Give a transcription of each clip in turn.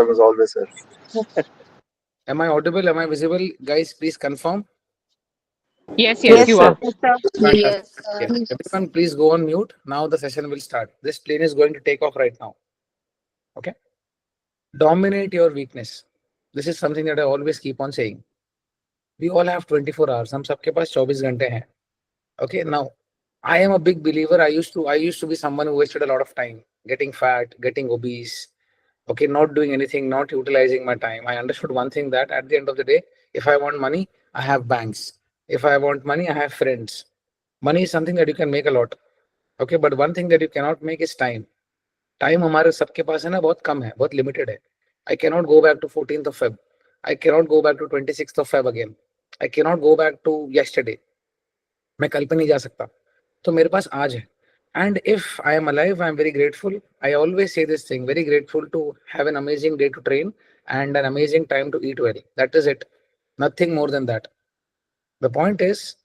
was always here. Am I audible? Am I visible? Guys, please confirm. Yes, yes, Yes, you Yes, sir. are. sir. Fantastic. Yes, Yes. sir. Everyone, please go on mute. Now the session will start. This plane is going to take off right now. Okay. Dominate your weakness. This is something that I always keep on saying. We all have 24 hours. हम सबके पास 24 घंटे हैं. Okay. Now, I am a big believer. I used to be someone who wasted a lot of time getting fat, getting obese. Okay, not doing anything, not utilizing my time. I understood one thing that at the end of the day, if I want money, I have banks. If I want money, I have friends. Money is something that you can make a lot. Okay, but one thing that you cannot make is time. Time हमारे सबके पास है ना, बहुत कम है, बहुत limited है. I cannot go back to 14th of Feb. I cannot go back to 26th of Feb again. I cannot go back to yesterday. मैं कल पे नहीं जा सकता. तो मेरे पास आज है. And if I am alive, I am very grateful. I always say this thing, very grateful to have an amazing day to train and an amazing time to eat well. That is it. Nothing more than that. The point is,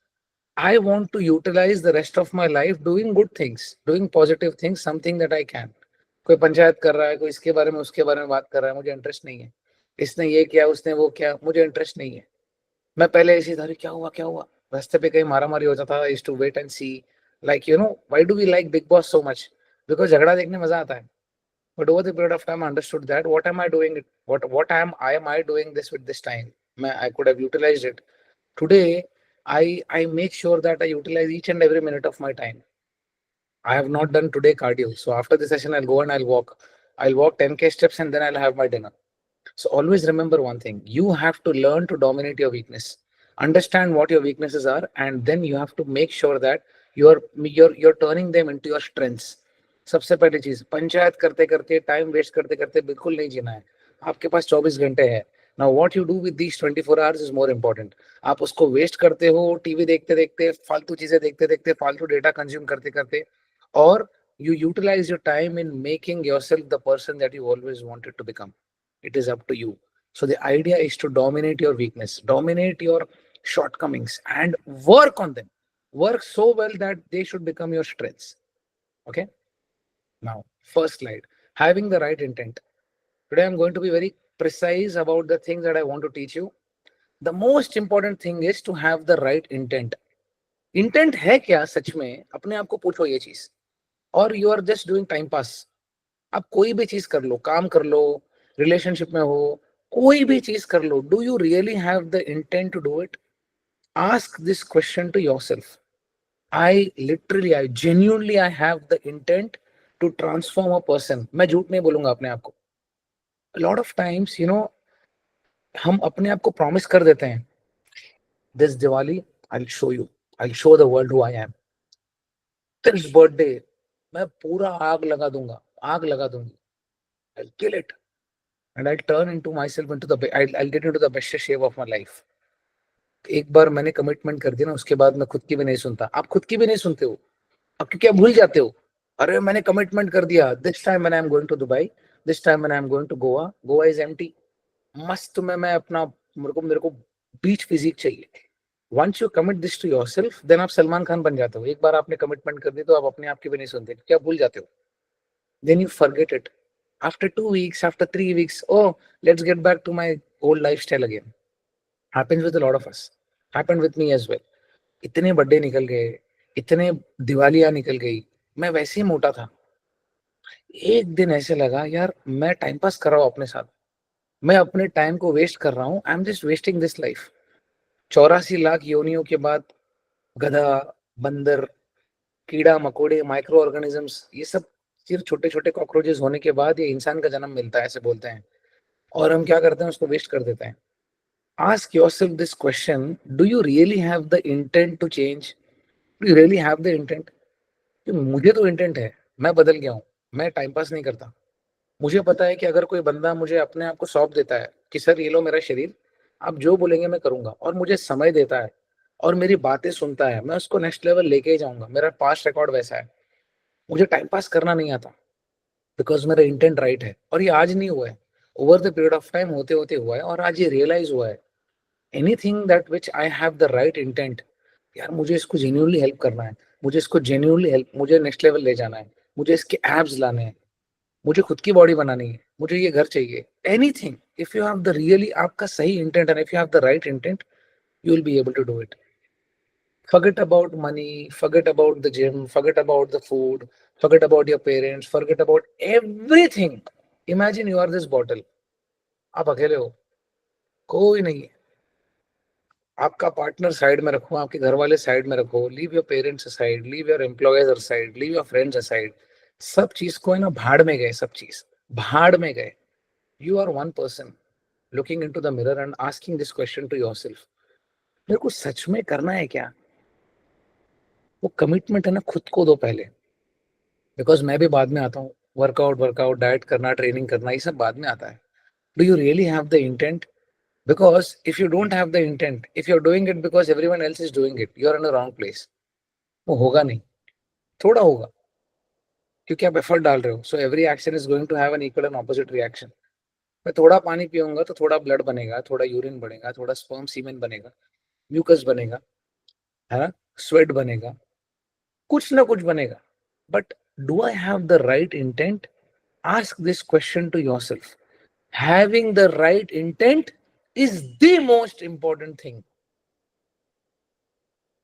I want to utilize the rest of my life doing good things, doing positive things, something that I can. कोई पंचायत कर रहा है, कोई इसके बारे में उसके बारे में बात कर रहा है, मुझे इंटरेस्ट नहीं है. इसने ये किया, उसने वो किया, मुझे इंटरेस्ट नहीं है. मैं पहले ऐसी था, क्या हुआ रास्ते पे कहीं मारा मारी हो जाता था. I used to wait and see, like, why do we like Big Boss so much? Because झगड़ा देखने मजा आता है. But over the period of time, I understood that what am I doing? What am I doing this with this time? I could have utilized it. Today, I make sure that I utilize each and every minute of my time. I have not done today cardio, so after the session, I'll go and I'll walk. I'll walk 10K steps and then I'll have my dinner. So always remember one thing: you have to learn to dominate your weakness. Understand what your weaknesses are, and then you have to make sure that you're turning them into your strengths. सबसे पहली चीज, पंचायत करते करते, time waste करते करते बिल्कुल नहीं जीना है. आपके पास 24 घंटे है. Now what you do with these 24 hours is more important. आप उसको वेस्ट करते हो टीवी देखते देखते, फालतू चीजें देखते देखते, फालतू डेटा कंज्यूम करते करते, और you utilize your time in making yourself the person that you always wanted to become. It is up to you. So the idea is to dominate your weakness, dominate your shortcomings, and work on them. Work so well that they should become your strengths. Okay. Now, first slide, having the right intent. Today I'm going to be very precise about the things that I want to teach you. The most important thing is to have the right intent. Intent है क्या सच में, अपने आप को पूछो ये चीज. और you are just doing time pass. आप कोई भी चीज कर लो, काम कर लो, रिलेशनशिप में हो, कोई भी चीज कर लो, do you really have the intent to do it? Ask this question to yourself. I genuinely I have the intent to transform a person. मैं झूठ नहीं बोलूंगा अपने आप को. लॉट ऑफ टाइम्स हम अपने आप को प्रॉमिस कर देते हैं, this Diwali I will show you, I will show the world who I am. This birthday मैं पूरा आग लगा दूंगा, आग लगा दूंगी. I'll kill it and I'll turn into myself into I'll get into the best shape of my life. एक बार मैंने कमिटमेंट कर दी ना, उसके बाद मैं खुद की भी नहीं सुनता. आप खुद की भी नहीं सुनते हो अब, क्योंकि आप भूल जाते हो. अरे मैंने कमिटमेंट कर दिया, this time when I am going to Dubai, this time when I am going to Goa, Goa is empty. मस्त में मैं अपना, मेरे को बीच फिजिक चाहिए. Once you commit this to yourself, then आप सलमान खान बन जाते हो. एक बार आपने कमिटमेंट कर दी तो आप अपने आप की भी नहीं सुनते, क्योंकि आप भूल जाते हो. Then you forget it. After 2 weeks, after 3 weeks, oh, let's get back to my old lifestyle again. Happens with a lot of us. Happened with me as well. इतने बर्थडे निकल गए, इतने दिवालियां निकल गई, मैं वैसे ही मोटा था. एक दिन ऐसे लगा, यार मैं टाइम पास कर रहा हूँ अपने साथ, मैं अपने टाइम को वेस्ट कर रहा हूँ. I am just wasting this life. 84 lakh योनियों के बाद गधा, बंदर, कीड़ा मकोड़े, माइक्रो ऑर्गेनिजम्स, ये सब सिर्फ छोटे छोटे कॉकरोचेस होने के बाद ये इंसान का जन्म मिलता है, ऐसे बोलते हैं. और हम क्या करते हैं, उसको वेस्ट कर देते हैं. Ask yourself this question, do you really have the intent to change? Do you really have the intent? मुझे तो इंटेंट है, मैं बदल गया हूँ, मैं टाइम पास नहीं करता. मुझे पता है कि अगर कोई बंदा मुझे अपने आप को सौंप देता है कि सर ये लो मेरा शरीर, आप जो बोलेंगे मैं करूंगा, और मुझे समय देता है और मेरी बातें सुनता है, मैं उसको नेक्स्ट लेवल लेके ही जाऊंगा. मेरा पास्ट रिकॉर्ड वैसा है. मुझे टाइम पास करना नहीं आता, बिकॉज मेरा इंटेंट राइट है. और ये आज नहीं हुआ है, over the period of time होते होते हुआ है, और आज ये रियलाइज हुआ है. Anything that which I have the right intent, यार मुझे इसको जेन्युइनली हेल्प करना है, मुझे इसको जेन्युइनली हेल्प, मुझे नेक्स्ट लेवल ले जाना है, मुझे इसके एब्स लाने हैं, मुझे खुद की बॉडी बनानी है, मुझे ये घर चाहिए, anything, if you have the really आपका सही intent and if you have the right intent, you will be able to do it. Forget about money, forget about the gym, forget about the food, forget about your parents, forget about everything. Imagine you are this bottle. आप अकेले हो, कोई नहीं है, आपका partner side में रखो, आपके घर वाले साइड में रखो, leave your parents aside, leave your employees aside, leave your friends aside, सब चीज को है ना भाड़ में गए, सब चीज भाड़ में गए. You are one person looking into the mirror and asking this question to yourself, मेरे को सच में करना है क्या? वो कमिटमेंट है ना, खुद को दो पहले. बिकॉज मैं भी बाद में आता हूँ, वर्कआउट वर्कआउट डाइट करना, ट्रेनिंग करना, ये सब बाद में आता है. Do you really have the intent? Because if you don't have the intent, if you are doing it because everyone else is doing it, you are in the wrong place. वो होगा नहीं, थोड़ा होगा, क्योंकि आप एफर्ट डाल रहे हो. So every action is going to have an equal and opposite reaction. मैं थोड़ा पानी पीऊंगा तो थोड़ा ब्लड बनेगा, थोड़ा यूरिन बनेगा, थोड़ा स्पर्म सीमेन बनेगा, म्यूकस बनेगा, है ना, स्वेट बनेगा, कुछ ना कुछ बनेगा. But do I have the right intent? Ask this question to yourself. Having the right intent is the most important thing.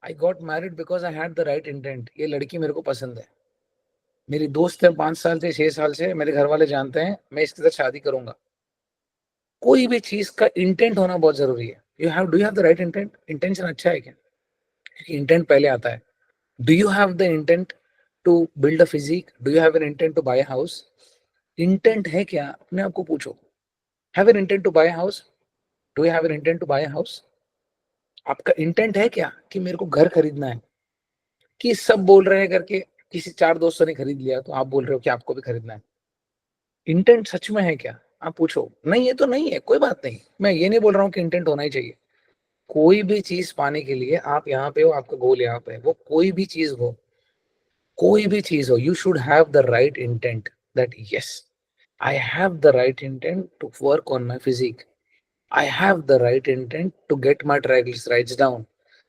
I got married because I had the right intent. ये लड़की मेरे को पसंद है, मेरी दोस्त है 5 साल से 6 साल से, मेरे घर वाले जानते हैं मैं इसके साथ शादी करूंगा. कोई भी चीज का इंटेंट होना बहुत जरूरी है. Do you have the right intent? Intention अच्छा है क्या? क्योंकि इंटेंट पहले आता है. Do you have the intent to build a physique? Do you have an intent to buy a house? Intent है क्या, अपने आप को पूछो. Have an intent to buy a house? Do you have an intent to buy a house? आपका intent है क्या कि मेरे को घर खरीदना है? कि सब बोल रहे हैं करके किसी 4 दोस्तों ने खरीद लिया तो आप बोल रहे हो कि आपको भी खरीदना है? इंटेंट सच में है क्या? आप पूछो. नहीं ये तो नहीं है, कोई बात नहीं, मैं ये नहीं बोल रहा हूँ कि इंटेंट होना ही चाहिए. कोई भी चीज पाने के लिए आप यहाँ पे हो, आपका गोल यहाँ पे है, वो कोई भी चीज हो, कोई भी चीज हो, you should have the right intent that yes, I have the right intent to work on my physique. I have the right intent to get my triglycerides down.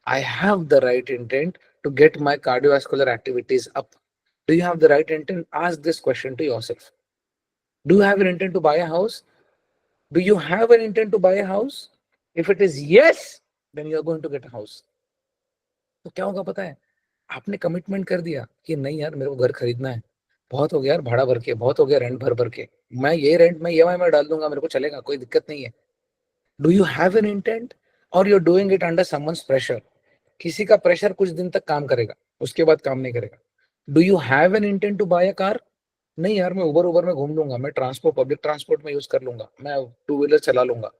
I have the right intent to get my cardiovascular activities up. Do you have the right intent? Ask this question to yourself. Do you have an intent to buy a house? Do you have an intent to buy a house? If it is yes, then you are going to get a house. तो क्या होगा पता है? आपने commitment कर दिया कि नहीं यार मेरे को घर खरीदना है, बहुत हो गया यार भाड़ा भर के, बहुत हो गया रेंट भर भर के, मैं ये रेंट मैं ईएमआई में डाल दूंगा, मेरे को चलेगा, कोई दिक्कत नहीं है. Do you have an intent और you are doing it under someone's pressure? किसी का प्रेशर कुछ दिन तक काम करेगा, उसके बाद काम नहीं करेगा. Do you have an intent to buy a car? नहीं यार मैं उबर में घूम लूंगा, मैं ट्रांसपोर्ट पब्लिक ट्रांसपोर्ट में यूज कर लूंगा, मैं टू व्हीलर चला लूंगा,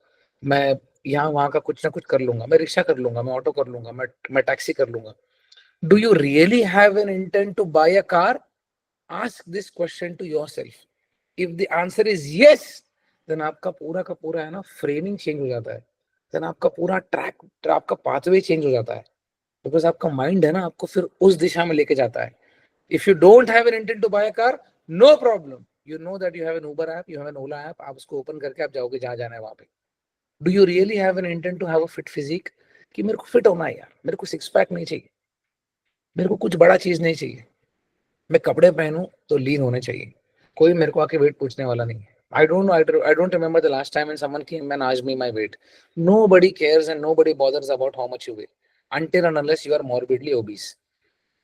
मैं यहाँ वहां का कुछ ना कुछ कर लूंगा, मैं रिक्शा कर लूंगा, मैं ऑटो कर लूंगा, मैं टैक्सी कर लूंगा. Do you really have an intent to buy a car? Ask this question to yourself. If the answer is yes, then आपका पूरा का पूरा है ना फ्रेमिंग चेंज हो जाता है, देन आपका पूरा ट्रैक, आपका पाथवे चेंज हो जाता है. बिकॉज आपका माइंड है ना आपको फिर उस दिशा में लेके जाता है. If you don't have an intent to buy a car, no problem, you know that you have an Uber app, you have an Ola app, आप उसको ओपन करके आप जाओगे जहां जाना है वहां पे. Do you really have an intent to have a fit physique? कि मेरे को फिट होना है यार, मेरे को सिक्स पैक नहीं चाहिए, मेरे को कुछ बड़ा चीज नहीं चाहिए, मैं कपड़े पहनूं तो लीन होने चाहिए, कोई मेरे को आके वेट पूछने वाला नहीं है. I don't remember the last time when someone came and asked me my weight. Nobody cares and nobody bothers about how much you weigh until and unless you are morbidly obese.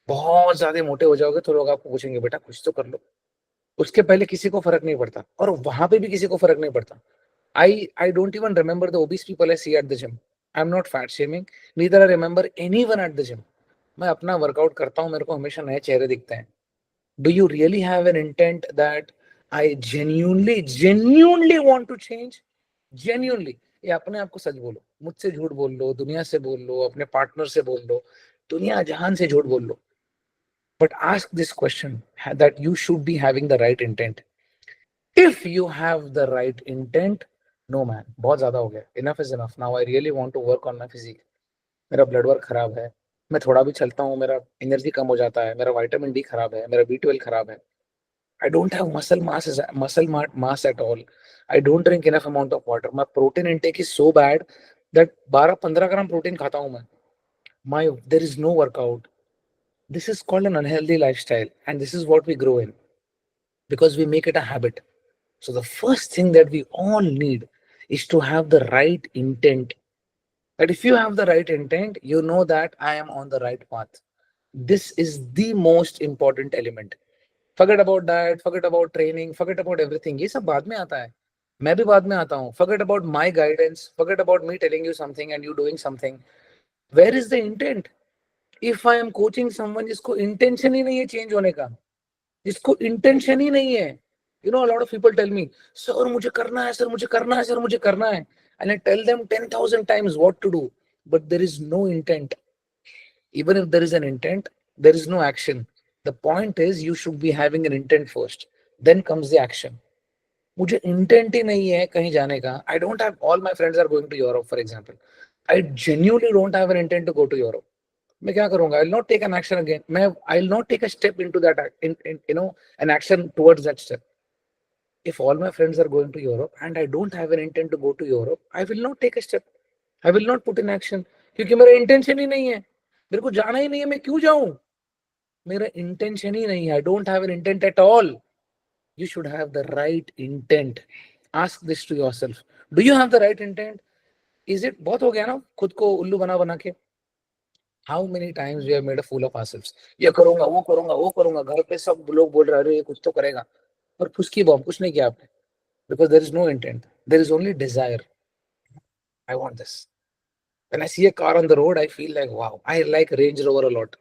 बहुत ज्यादा मोटे हो जाओगे तो लोग आपको पूछेंगे बेटा कुछ तो कर लो. उसके पहले किसी को फर्क नहीं पड़ता, और वहां पे भी किसी को फर्क नहीं पड़ता. I don't even remember the obese people I see at the gym. I'm not fat shaming, neither I remember anyone at the gym. मैं अपना वर्कआउट करता हूँ, मेरे को हमेशा नए चेहरे दिखते हैं. Do you really have an intent that I genuinely want to change? Genuinely. ये अपने आप को सच बोलो, मुझसे झूठ बोल लो, दुनिया से बोल लो, अपने पार्टनर से बोल लो, दुनिया जहान से झूठ बोल लो. But ask this question that you should be having the right intent. If you have the right intent, no man, बहुत ज्यादा हो गया. Enough is enough. Now I really want to work on my physique. मेरा blood work खराब है, मैं थोड़ा भी चलता हूँ मेरा एनर्जी कम हो जाता है, मेरा विटामिन डी खराब है, मेरा B12 खराब है. I don't have muscle mass at all. I don't drink enough amount of water. My protein intake is so bad that 12-15 gram protein खाता हूँ मैं. There is no workout. This is called an unhealthy lifestyle, and this is what we grow in because we make it a habit. So the first thing that we all need is to have the right intent. That if you have the right intent, you know that I am on the right path. This is the most important element. Forget about diet, forget about training, forget about everything. ये सब बाद में आता है. मैं भी बाद में आता हूँ. Forget about my guidance. Forget about me telling you something and you doing something. Where is the intent? If I am coaching someone जिसको intention ही नहीं है change होने का, जिसको intention ही नहीं है, you know, a lot of people tell me, sir मुझे करना है, sir मुझे करना है, sir मुझे करना है, and I tell them 10,000 times what to do, but there is no intent. Even if there is an intent, there is no action. The point is you should be having an intent first, then comes the action. मुझे intent ही नहीं है कहीं जाने का. I don't have, all my friends are going to Europe for example. I genuinely don't have an intent to go to Europe. मैं क्या करूंगा? I will not take an action again. मैं I will not take a step into that, you know, an action towards that step. If all my friends are going to Europe and I don't have an intent to go to Europe, I will not take a step. I will not put in action. क्योंकि मेरा intention ही नहीं है. मेरे को जाना ही नहीं है. मैं क्यों जाऊं? मेरा इंटेंशन ही नहीं है. I don't have an intent at all. You should have the right intent. Ask this to yourself. Do you have the right intent? Is it बहुत हो गया ना खुद को उल्लू बना बना के? How many times we have made a fool of ourselves? ये करूंगा, वो करूंगा, वो करूंगा. घर पे सब लोग बोल रहे हैं, अरे ये कुछ तो करेगा. और फुसकी बॉम्ब, कुछ नहीं किया आपने. Because there is no intent. There is only desire. I want this. When I see a car on the road, I feel like, wow, I like Range Rover a lot.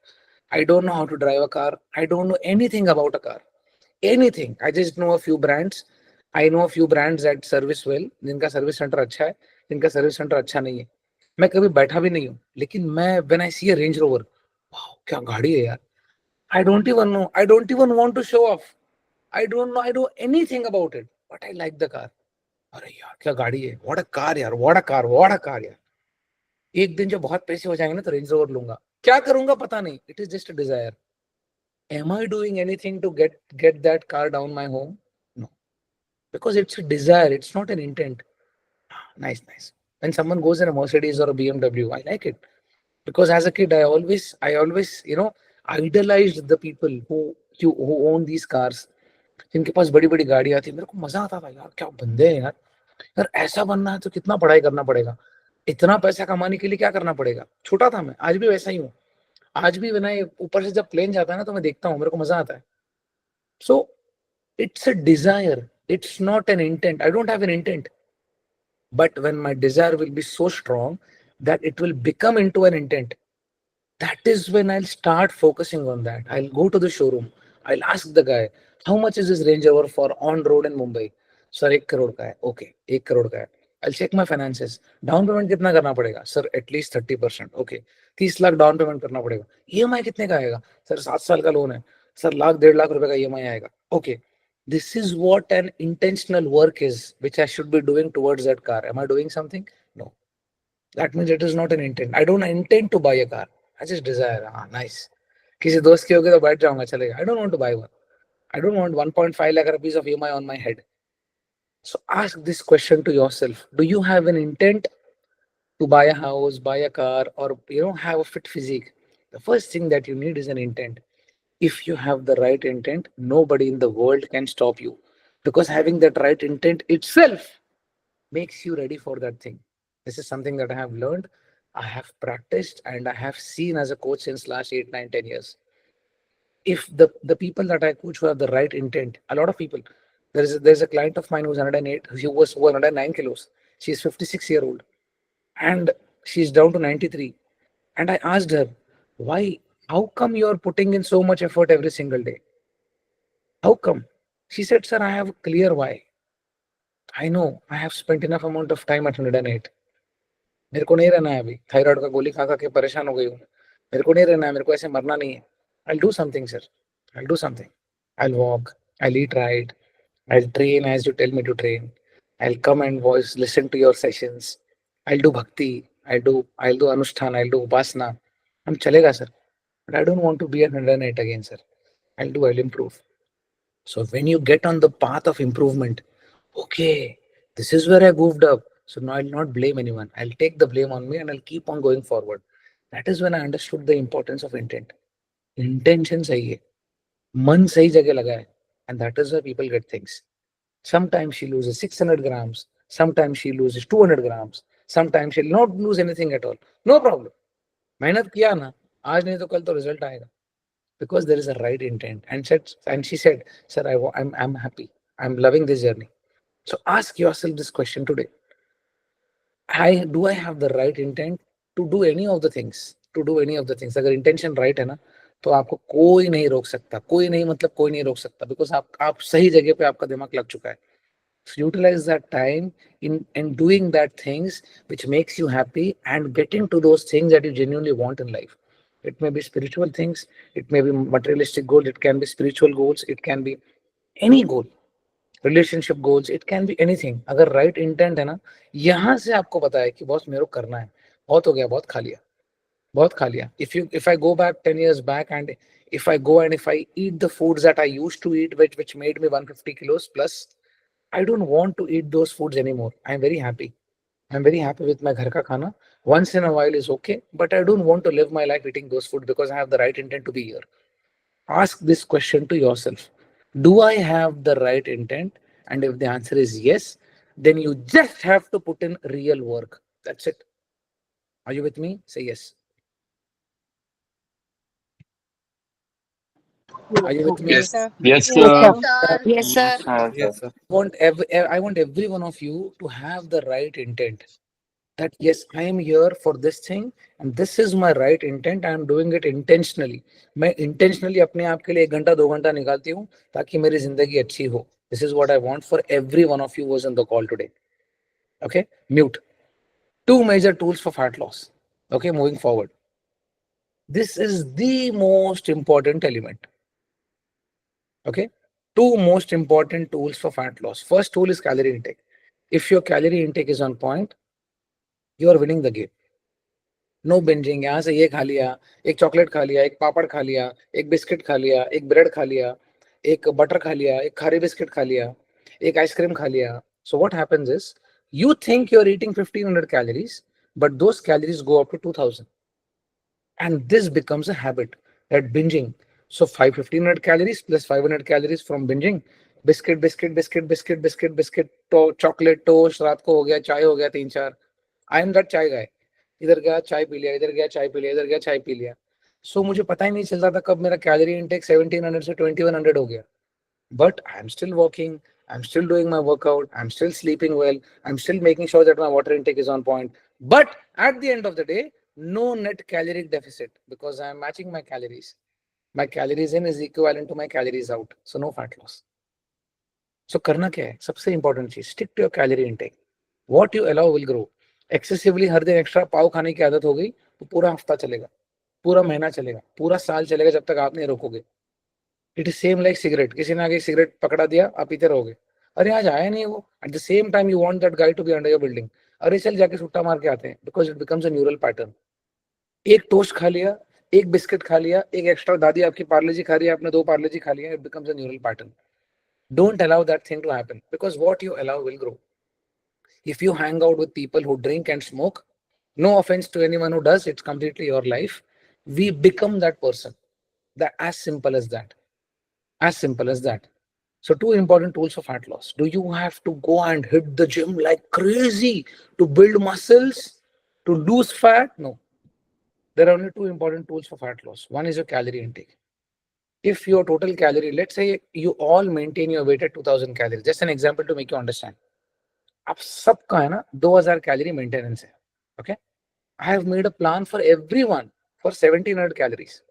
I don't know how to drive a car. I don't know anything about a car. Anything. I just know a few brands. I know a few brands that service well. जिनका service centre अच्छा है, जिनका service centre अच्छा नहीं है. मैं कभी बैठा भी नहीं हूँ, लेकिन मैं when I see a Range Rover, wow, क्या गाड़ी है यार. I don't even know. I don't even want to show off. I don't know. I know anything about it, but I like the car. अरे यार क्या गाड़ी है. What a car यार. What a car. What a car यार. एक दिन जब बहुत पैसे हो जाएंगे ना तो रेंज रोवर लूंगा. क्या करूंगा पता नहीं. It is just a desire. Am I doing anything to get that car down my home? No, because it's a desire. It's not an intent. Nice, nice. When someone goes in a Mercedes or a BMW, I like it because as a kid, I always, you know, idolized the people who own these cars. जिनके पास बड़ी बड़ी गाड़ियां थी. मेरे को मजा आता था यार. क्या बंदे हैं यार. यार ऐसा बनना है तो कितना पढ़ाई करना पड़ेगा. इतना पैसा कमाने के लिए क्या करना पड़ेगा. छोटा था मैं, आज भी वैसा ही हूँ. आज भी मैं ऊपर से जब प्लेन जाता है ना तो मैं देखता हूँ, मेरे को मजा आता है. So it's a desire. It's not an intent. I don't have an intent. But when my Dzire will be so strong that it will become into an intent, that is when I'll start focusing on that. I'll go to the showroom. I'll ask the guy, how much is this Range Rover for on road in Mumbai? Sir, 1 crore का है. Okay, 1 crore का है. I'll check my finances. Down payment कितना करना पड़ेगा? Sir, at least 30%. Okay, 30 lakh down payment करना पड़ेगा. EMI कितने का आएगा? सर 7 साल का लोन है. सर लाख 1.5 लाख रुपए का EMI आएगा. Okay, this is what an intentional work is, which I should be doing towards that car. Am I doing something? No. That means it is not an intent. I don't intend to buy a car. I just desire. Ah, nice. किसी दोस्त के होगे तो बैठ जाऊंगा, चलेगा. I don't want to buy one. I don't want 1.5 lakh rupees of EMI on my head. So ask this question to yourself. Do you have an intent to buy a house, buy a car, or have a fit physique? The first thing that you need is an intent. If you have the right intent, nobody in the world can stop you. Because having that right intent itself makes you ready for that thing. This is something that I have learned, I have practiced, and I have seen as a coach since last 8, 9, 10 years. If the people that I coach who have the right intent, a lot of people, there's a client of mine who's 108, who was 109 kilos. She's 56-year-old and she's down to 93. And I asked her, why, how come you're putting in so much effort every single day? How come? She said, sir, I have a clear why. I know I have spent enough amount of time at 108. मेरे को नहीं रहना है अभी. Thyroid का गोली खा खा के परेशान हो गई हूँ. मेरे को नहीं रहना है. मेरे को ऐसे मरना नहीं है. I'll do something, sir. I'll do something. I'll walk. I'll eat right. I'll train as you tell me to train. I'll come and listen to your sessions. I'll do bhakti. I'll do anushthan. I'll do upasana. हम चलेगा sir. But I don't want to be at 108 again, sir. I'll improve. So when you get on the path of improvement, okay, this is where I goofed up. So now I'll not blame anyone. I'll take the blame on me and I'll keep on going forward. That is when I understood the importance of intent. Intention सही है, मन सही जगह लगा है, and that is why people get things. Sometimes she loses 600 grams. Sometimes she loses 200 grams. Sometimes she'll not lose anything at all. No problem. मेहनत किया ना, आज नहीं तो कल तो result आएगा. Because there is a right intent. And she said, sir, I'm happy. I'm loving this journey. So ask yourself this question today. Do I have the right intent to do any of the things? To do any of the things. अगर intention right है ना, तो आपको कोई नहीं रोक सकता. कोई नहीं मतलब कोई नहीं रोक सकता. Because आप सही जगह पे आपका दिमाग लग चुका है. So utilize that time in doing that things which makes you happy and getting to those things that you genuinely want in life. It may be spiritual things, it may be materialistic goals, it can be spiritual goals, it can be any goal, relationship goals, it can be anything. अगर right intent है ना, यहाँ से आपको पता है कि boss मेरे को करना है. बहुत हो गया, बहुत खा लिया, बहुत खा लिया. If I go back 10 years back and if I eat the foods that I used to eat, which made me 150 kilos plus, I don't want to eat those foods anymore. I'm very happy. I'm very happy with my ghar ka khana. Once in a while is okay, but I don't want to live my life eating those food because I have the right intent to be here. Ask this question to yourself. Do I have the right intent? And if the answer is yes, then you just have to put in real work. That's it. Are you with me? Say yes. Are you with me? Yes, sir. Yes, Yes, sir. sir. Yes, sir. Yes, sir. I want every one of you to have the right intent. That yes, I am here for this thing and this is my right intent. I am doing it intentionally. मैं intentionally अपने आप के लिए 1 घंटा 2 घंटा निकालती हूँ ताकि मेरी जिंदगी अच्छी हो. This is what I want for every one of you who was on the call today. Okay, mute. 2 major tools for fat loss. Okay, moving forward. This is the most important element. Okay, 2 most important tools for fat loss. First tool is calorie intake. If your calorie intake is on point, you are winning the game. No binging. यहाँ से ये खा लिया, एक chocolate खा लिया, एक पापड़ खा लिया, एक बिस्किट खा लिया, एक ब्रेड खा लिया, एक बटर खा लिया, एक खारी बिस्किट खा लिया, एक आइसक्रीम खा लिया. So what happens is you think you're eating 1500 calories, but those calories go up to 2000. And this becomes a habit, that binging. So 1500 calories plus 500 calories from binging. Biscuit biscuit biscuit biscuit biscuit biscuit तो chocolate toast, रात को हो गया, चाय हो गया 3-4. I am that चाय गाय. इधर गया चाय पी लिया, इधर गया चाय पी लिया, इधर गया चाय पी लिया. सो मुझे पता ही नहीं चलता था कब मेरा कैलोरी इनटेक 1700 से 2100 हो गया. But I am still walking, I am still doing my workout, I am still sleeping well, I am still making sure that my water intake is on point. But at the end of the day, no net caloric deficit because I am matching my calories. My calories in is equivalent to my calories out. So no fat loss. So करना क्या है? सबसे important चीज, stick to your calorie intake. What you allow will grow. Excessively हर दिन extra पाव खाने की आदत हो गई तो पूरा हफ्ता चलेगा, पूरा महीना चलेगा, पूरा साल चलेगा जब तक आप नहीं रोकोगे. It is same like cigarette. किसी ने आगे सिगरेट पकड़ा दिया, आप पीते रहोगे. अरे आज आया नहीं वो. At the same time you want that guy to be under your building. अरे चल जाके सुट्टा मार के आते हैं. Because it becomes a neural pattern. एक टोस्ट खा लिया, एक बिस्किट खा लिया, एक एक्स्ट्रा दादी आपकी पार्ले जी खा रही है, आपने 2 पार्ले जी खा लिया. It becomes a neural pattern. Don't allow that thing to happen because what you allow will grow. If you hang out with people who drink and smoke, no offense to anyone who does, it's completely your life. We become that person. That as simple as that. As simple as that. So 2 important tools for fat loss. Do you have to go and hit the gym like crazy to build muscles, to lose fat? No. There are only 2 important tools for fat loss. One is your calorie intake. If your total calorie, let's say you all maintain your weight at 2000 calories, just an example to make you understand. आप सबका है ना 2000 calorie maintenance है. Okay, I have made a plan for everyone for 1700 calories.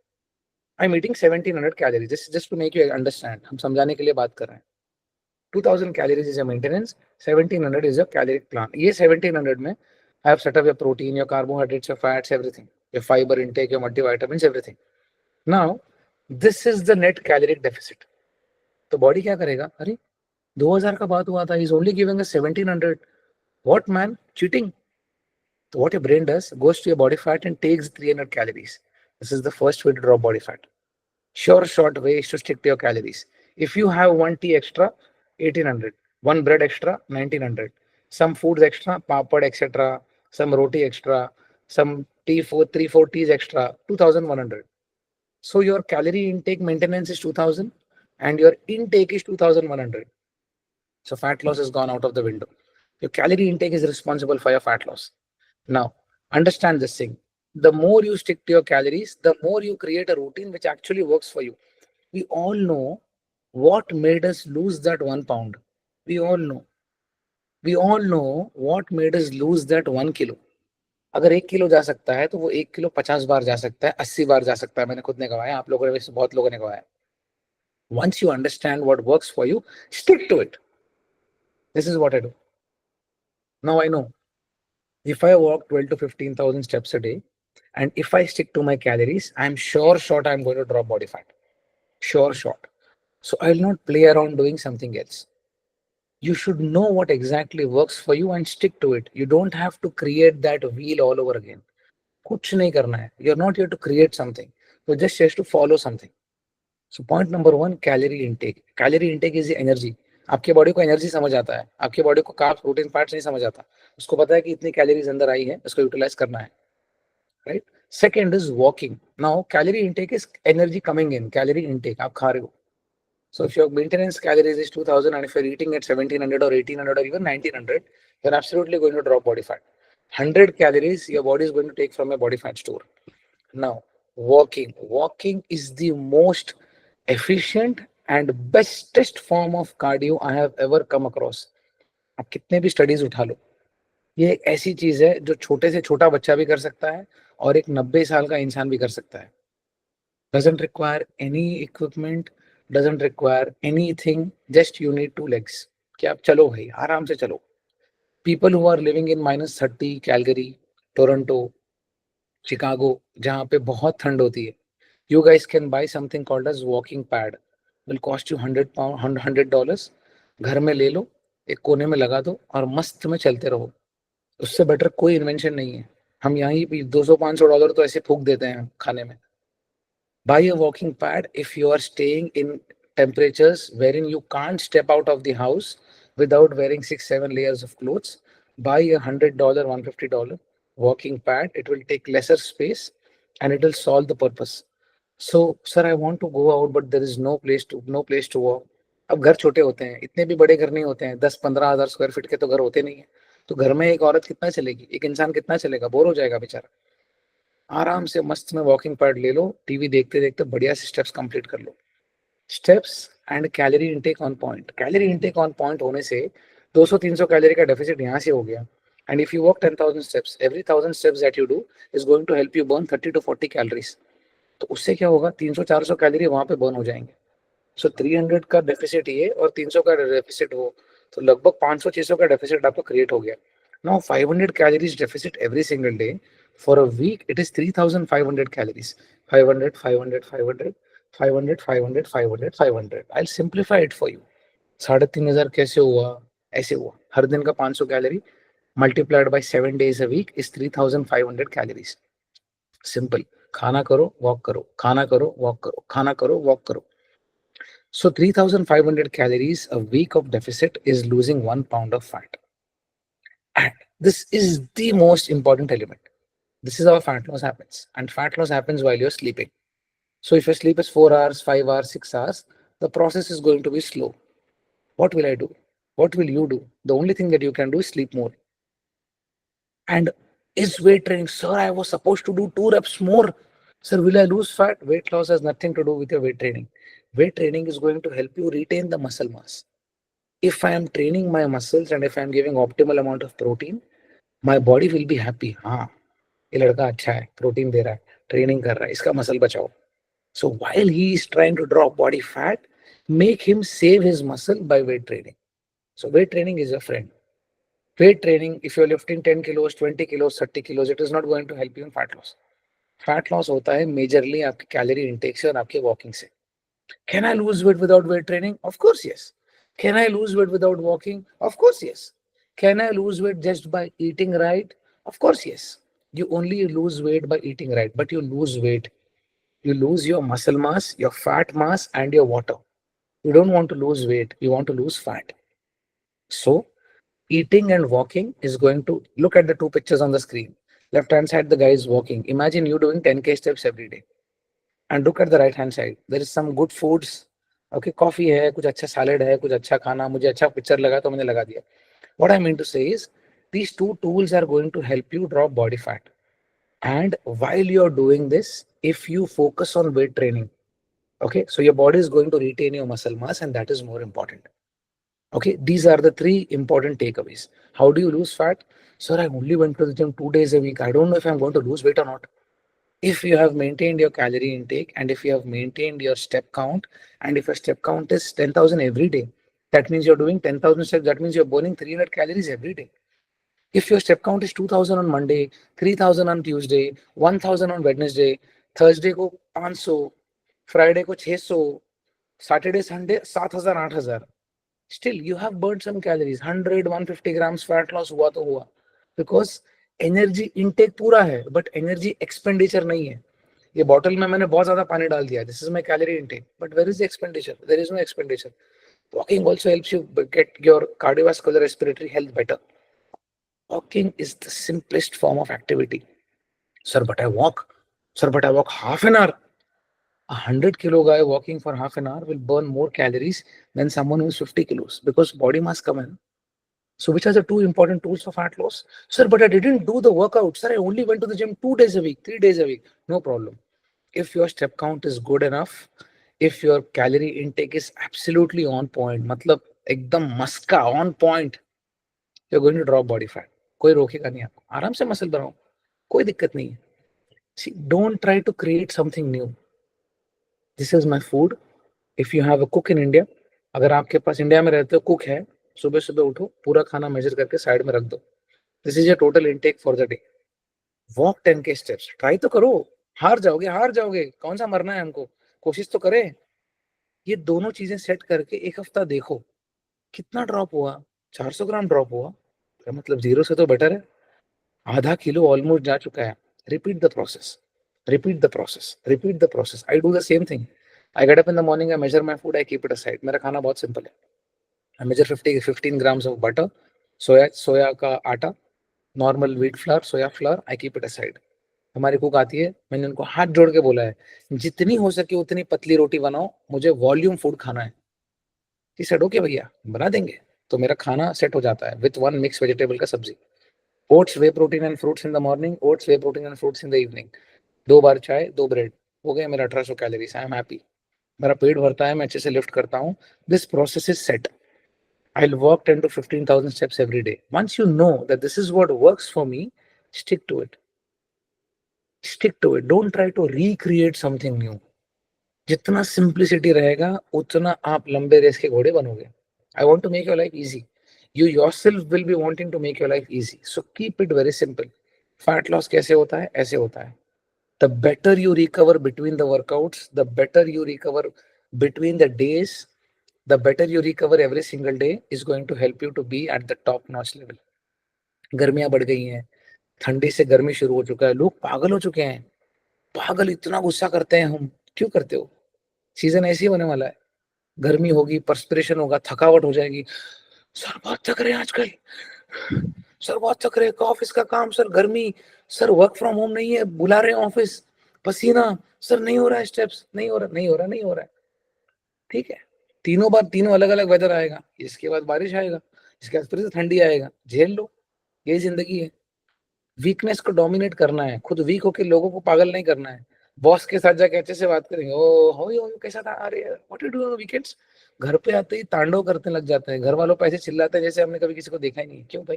I am eating 1700 calories. Just to make you understand, हम समझाने के लिए बात कर रहे हैं. 2000 calories is your maintenance, 1700 is your caloric plan. ये 1700 में I have set up your protein, your carbohydrates, your fats, everything, your fibre intake, your multivitamins, everything. Now this is the net caloric deficit. तो body क्या करेगा? अरे 2000 का बात हुआ था, is only giving us 1700. What man, cheating. So what your brain does, goes to your body fat and takes 300 calories. This is the first way to drop body fat. Sure, short way is to stick to your calories. If you have 1 tea extra, 1800. 1 bread extra, 1900. Some foods extra, papad, etc. Some roti extra. Some tea, 3-4 teas extra, 2100. So your calorie intake maintenance is 2000 and your intake is 2100. So fat loss has gone out of the window. Your calorie intake is responsible for your fat loss. Now, understand this thing. The more you stick to your calories, the more you create a routine which actually works for you. We all know what made us lose that 1 pound. We all know. We all know what made us lose that 1 kilo. अगर 1 kilo जा सकता है तो वो 1 kilo 50 बार जा सकता है, 80 बार जा सकता है. मैंने खुद ने गवाया, आप लोगों ने वैसे बहुत लोगों ने गवाया. Once you understand what works for you, stick to it. This is what I do. Now I know if I walk 12 to 15,000 steps a day, and if I stick to my calories, I'm sure short I'm going to drop body fat. Sure short. So I'll not play around doing something else. You should know what exactly works for you and stick to it. You don't have to create that wheel all over again. कुछ नहीं करना है. You're not here to create something. You're just here to follow something. So point number 1, calorie intake. Calorie intake is the energy. आपके body को energy समझ आता है, आपके बॉडी को कार्ब्स प्रोटीन फैट्स नहीं समझ आता. उसको पता है कि इतनी कैलोरीज अंदर आई है, उसको यूटिलाइज करना है, right. Second is walking. Now calorie intake is energy coming in. Calorie intake आप खा रहे हो. So if your maintenance calories is 2000 and if you're eating at 1700 or 1800 or even 1900, you're absolutely going to drop body fat. 100 calories your body is going to take from your body fat store. Now, walking. Walking is the most efficient and bestest form of cardio I have ever come across. आप कितने भी studies उठा लो, ये एक ऐसी चीज है जो छोटे से छोटा बच्चा भी कर सकता है और एक 90 साल का इंसान भी कर सकता है. Doesn't require any equipment, doesn't require anything, just you need 2 legs. कि आप चलो भाई, आराम से चलो. People who are living in -30 Calgary, Toronto, Chicago, जहाँ पे बहुत ठंड होती है, you guys can buy something called as walking pad. Will cost you £100, $100. घर में ले लो, एक कोने में लगा दो और मस्त में चलते रहो. उससे बेटर कोई इन्वेंशन नहीं है. हम यहाँ ही $200-500 तो ऐसे फूक देते हैं खाने में. Buy a walking pad if you are staying in temperatures wherein you can't step out of the house without wearing 6-7 layers of clothes. Buy a $100, $150 walking pad. It will take lesser space and it will solve the purpose. So, sir, I want to go out, but there is no place to walk. अब घर छोटे होते हैं, इतने भी बड़े घर नहीं होते हैं. 10-15 हजार स्क्वायर फीट के तो घर होते नहीं है. तो घर में एक औरत कितना चलेगी, एक इंसान कितना चलेगा, बोर हो जाएगा बेचारा. आराम से मस्त में वॉकिंग पैड ले लो, टीवी देखते देखते बढ़िया से स्टेप्स कंप्लीट कर लो. Steps and calorie intake on point. Calorie intake on point होने से 200-300 कैलोरी का डेफिसिट यहाँ से हो गया. And if you walk 10,000 steps, every 1000 steps that you do is going to help you burn 30 to 40 calories. तो उससे क्या होगा, 300-400 कैलोरी वहां पे बर्न हो जाएंगे. सो 300 का डेफिसिट ये और 300 का डेफिसिट हो, तो लगभग 500-600 का डेफिसिट आपका क्रिएट हो गया. Now 500 calories deficit every single day. For a week, it is 3,500 calories. 500, 500, 500, 500, 500, 500, 500. I'll simplify it for you. 3,500 कैसे हुआ, ऐसे हुआ. हर दिन का 500 calorie multiplied by 7 days a week is 3,500 calories. Simple. खाना करो, वॉक करो, खाना करो, वॉक करो, खाना करो, वॉक करो. So 3,500 calories a week of deficit is losing 1 pound of fat. And this is the most important element. This is how fat loss happens. And fat loss happens while you're sleeping. So if your sleep is 4 hours, 5 hours, 6 hours, the process is going to be slow. What will I do? What will you do? The only thing that you can do is sleep more. And is weight training, sir, I was supposed to do 2 reps more. Sir, will I lose fat? Weight loss has nothing to do with your weight training. Weight training is going to help you retain the muscle mass. If I am training my muscles and if I am giving optimal amount of protein, my body will be happy. हाँ, ये लड़का अच्छा है, protein दे रहा है, training कर रहा है, इसका मसल बचाओ. So while he is trying to drop body fat, make him save his muscle by weight training. So weight training is your friend. Weight training, if you're lifting 10 kilos, 20 kilos, 30 kilos, it is not going to help you in fat loss. Fat loss होता है majorly आपके calorie intake से और आपके walking से. Can I lose weight without weight training? Of course, yes. Can I lose weight without walking? Of course, yes. Can I lose weight just by eating right? Of course, yes. You only lose weight by eating right, but you lose weight. You lose your muscle mass, your fat mass, and your water. You don't want to lose weight, you want to lose fat. So, eating and walking is going to look at the 2 pictures on the screen. Left hand side, the guy is walking. Imagine you doing 10K steps every day. And look at the right hand side. There is some good foods, okay, coffee है, कुछ अच्छा salad है, कुछ अच्छा खाना, मुझे अच्छा picture लगा तो मैंने लगा दिया. What I mean to say is these two tools are going to help you drop body fat. And while you're doing this, if you focus on weight training, okay, so your body is going to retain your muscle mass, and that is more important. Okay, these are the three important takeaways. How do you lose fat? Sir, I only went to the gym 2 days a week. I don't know if I'm going to lose weight or not. If you have maintained your calorie intake, and if you have maintained your step count, and if your step count is 10,000 every day, that means you're doing 10,000 steps. That means you're burning 300 calories every day. If your step count is 2,000 on Monday, 3,000 on Tuesday, 1,000 on Wednesday, Thursday को 500, Friday को 600, Saturday, Sunday 7,000, 8,000, still you have burned some calories. 100, 150 grams fat loss हुआ तो हुआ, because energy intake पूरा है, but energy expenditure नहीं है. ये बॉटल में मैंने बहुत ज्यादा पानी डाल दिया. This is my calorie intake, but where is the expenditure? There is no expenditure. Walking also helps you get your cardiovascular respiratory health better. Walking is the simplest form of activity. Sir, but I walk. Sir, but I walk half an hour. 100 kilo guy walking for half an hour will burn more calories than someone who is 50 kilos, because body mass come in. So which are the two important tools for fat loss? Sir, but I didn't do the workout. Sir, I only went to the gym 2 days a week, 3 days a week. No problem. If your step count is good enough, if your calorie intake is absolutely on point, मतलब एकदम मस्का on point, you're going to drop body fat. कोई रोकेगा नहीं आपको. आराम से muscle बनाओ, कोई दिक्कत नहीं है. See, don't try to create something new. This is my food. If you have a cook in India, अगर आपके पास इंडिया में रहते हो, कुक है, सुबह सुबह उठो, पूरा खाना मेजर करके साइड में रख दो. This is your total intake for the day. Walk 10K steps. Try तो करो. हार जाओगे, कौन सा मरना है हमको, कोशिश तो करें. ये दोनों चीजें सेट करके एक हफ्ता देखो कितना ड्रॉप हुआ. 400 ग्राम ड्रॉप हुआ, मतलब 0 से तो बेटर है. आधा किलो ऑलमोस्ट जा चुका है. Repeat the process, repeat the process, repeat the process. I do the same thing. I get up in the morning, I measure my food, I keep it aside. मेरा खाना बहुत simple है. I measure 15 grams of butter, सोया का आटा, normal wheat flour, soya flower, I keep it aside. हमारी cook आती है, मैंने उनको हाथ जोड़ के बोला है, जितनी हो सके उतनी पतली रोटी बनाओ, मुझे वॉल्यूम फूड खाना है. कि सेट ओके भैया, बना देंगे. तो मेरा खाना सेट हो जाता है विथ 1 मिक्स वेजिटेबल का सब्जी. Oats, way protein and fruits in the morning, oats, way protein and fruits in the evening. 2 बार चाय, 2 ब्रेड, हो गया मेरा 1800 कैलोरीज. I am happy. मेरा पेट भरता है, मैं अच्छे से लिफ्ट करता हूँ. This process is set. I will walk 10 to 15,000 steps every day. Once you know that this is what works for me, stick to it. Stick to it. Don't try to recreate something new. जितना simplicity रहेगा उतना आप लंबे race के घोड़े बनोगे. I want to make your life easy. You yourself will be wanting to make your life easy. So keep it very simple. Fat loss कैसे होता है? ऐसे होता है. The better you recover between the workouts, the better you recover between the days, the better you recover every single day is going to help you to be at the top notch level. गर्मियां बढ़ गई हैं, ठंडी से गर्मी शुरू हो चुका है, लोग पागल हो चुके हैं. पागल इतना गुस्सा करते हैं हम, क्यों करते हो? सीजन ऐसे ही होने वाला है. गर्मी होगी, पर्सपिरेशन होगा, थकावट हो जाएगी. सर बहुत थक रहे हैं आजकल, सर बहुत थक रहे हैं, ऑफिस का काम, सर गर्मी, सर वर्क फ्रॉम होम नहीं है, बुला रहे हैं ऑफिस, पसीना, सर नहीं हो रहा है स्टेप्स, नहीं हो रहा है. ठीक है, तीनों बार तीनों अलग अलग वेदर आएगा. इसके बाद बारिश आएगा, इसके बाद फिर से ठंडी आएगा. झेल लो, यही जिंदगी है. वीकनेस को डोमिनेट करना है, खुद वीक होकर लोगों को पागल नहीं करना है. बॉस के साथ जाके अच्छे से बात करेंगे, ओ हो कैसा था, अरे what you do on weekends. घर पे आते ही तांडव करने लग जाते हैं. घर वालों पे ऐसे चिल्लाते हैं जैसे हमने कभी किसी को देखा ही नहीं. क्यों भाई,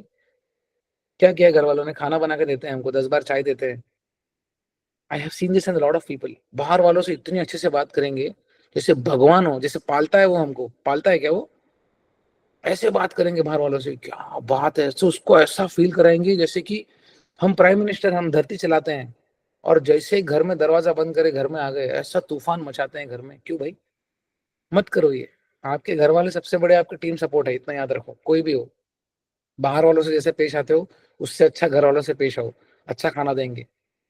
क्या किया घर वालों ने? खाना बना के देते हैं हमको, 10 बार चाय देते हैं. I have seen this in lot of people. बाहर वालों से इतनी अच्छे से बात करेंगे जैसे भगवान हो, जैसे पालता है वो हमको. पालता है क्या वो? ऐसे बात करेंगे बाहर वालों से, क्या बात है. तो उसको ऐसा फील कराएंगे जैसे कि हम प्राइम मिनिस्टर, हम धरती चलाते हैं. और जैसे ही घर में दरवाजा बंद करे, घर में आ गए, ऐसा तूफान मचाते हैं घर में. क्यों भाई? मत करो ये. आपके घर वाले सबसे बड़े आपके टीम सपोर्ट है, इतना याद रखो. कोई भी हो, बाहर वालों से जैसे पेश आते हो उससे अच्छा घर वालों से पेश आओ. अच्छा खाना देंगे,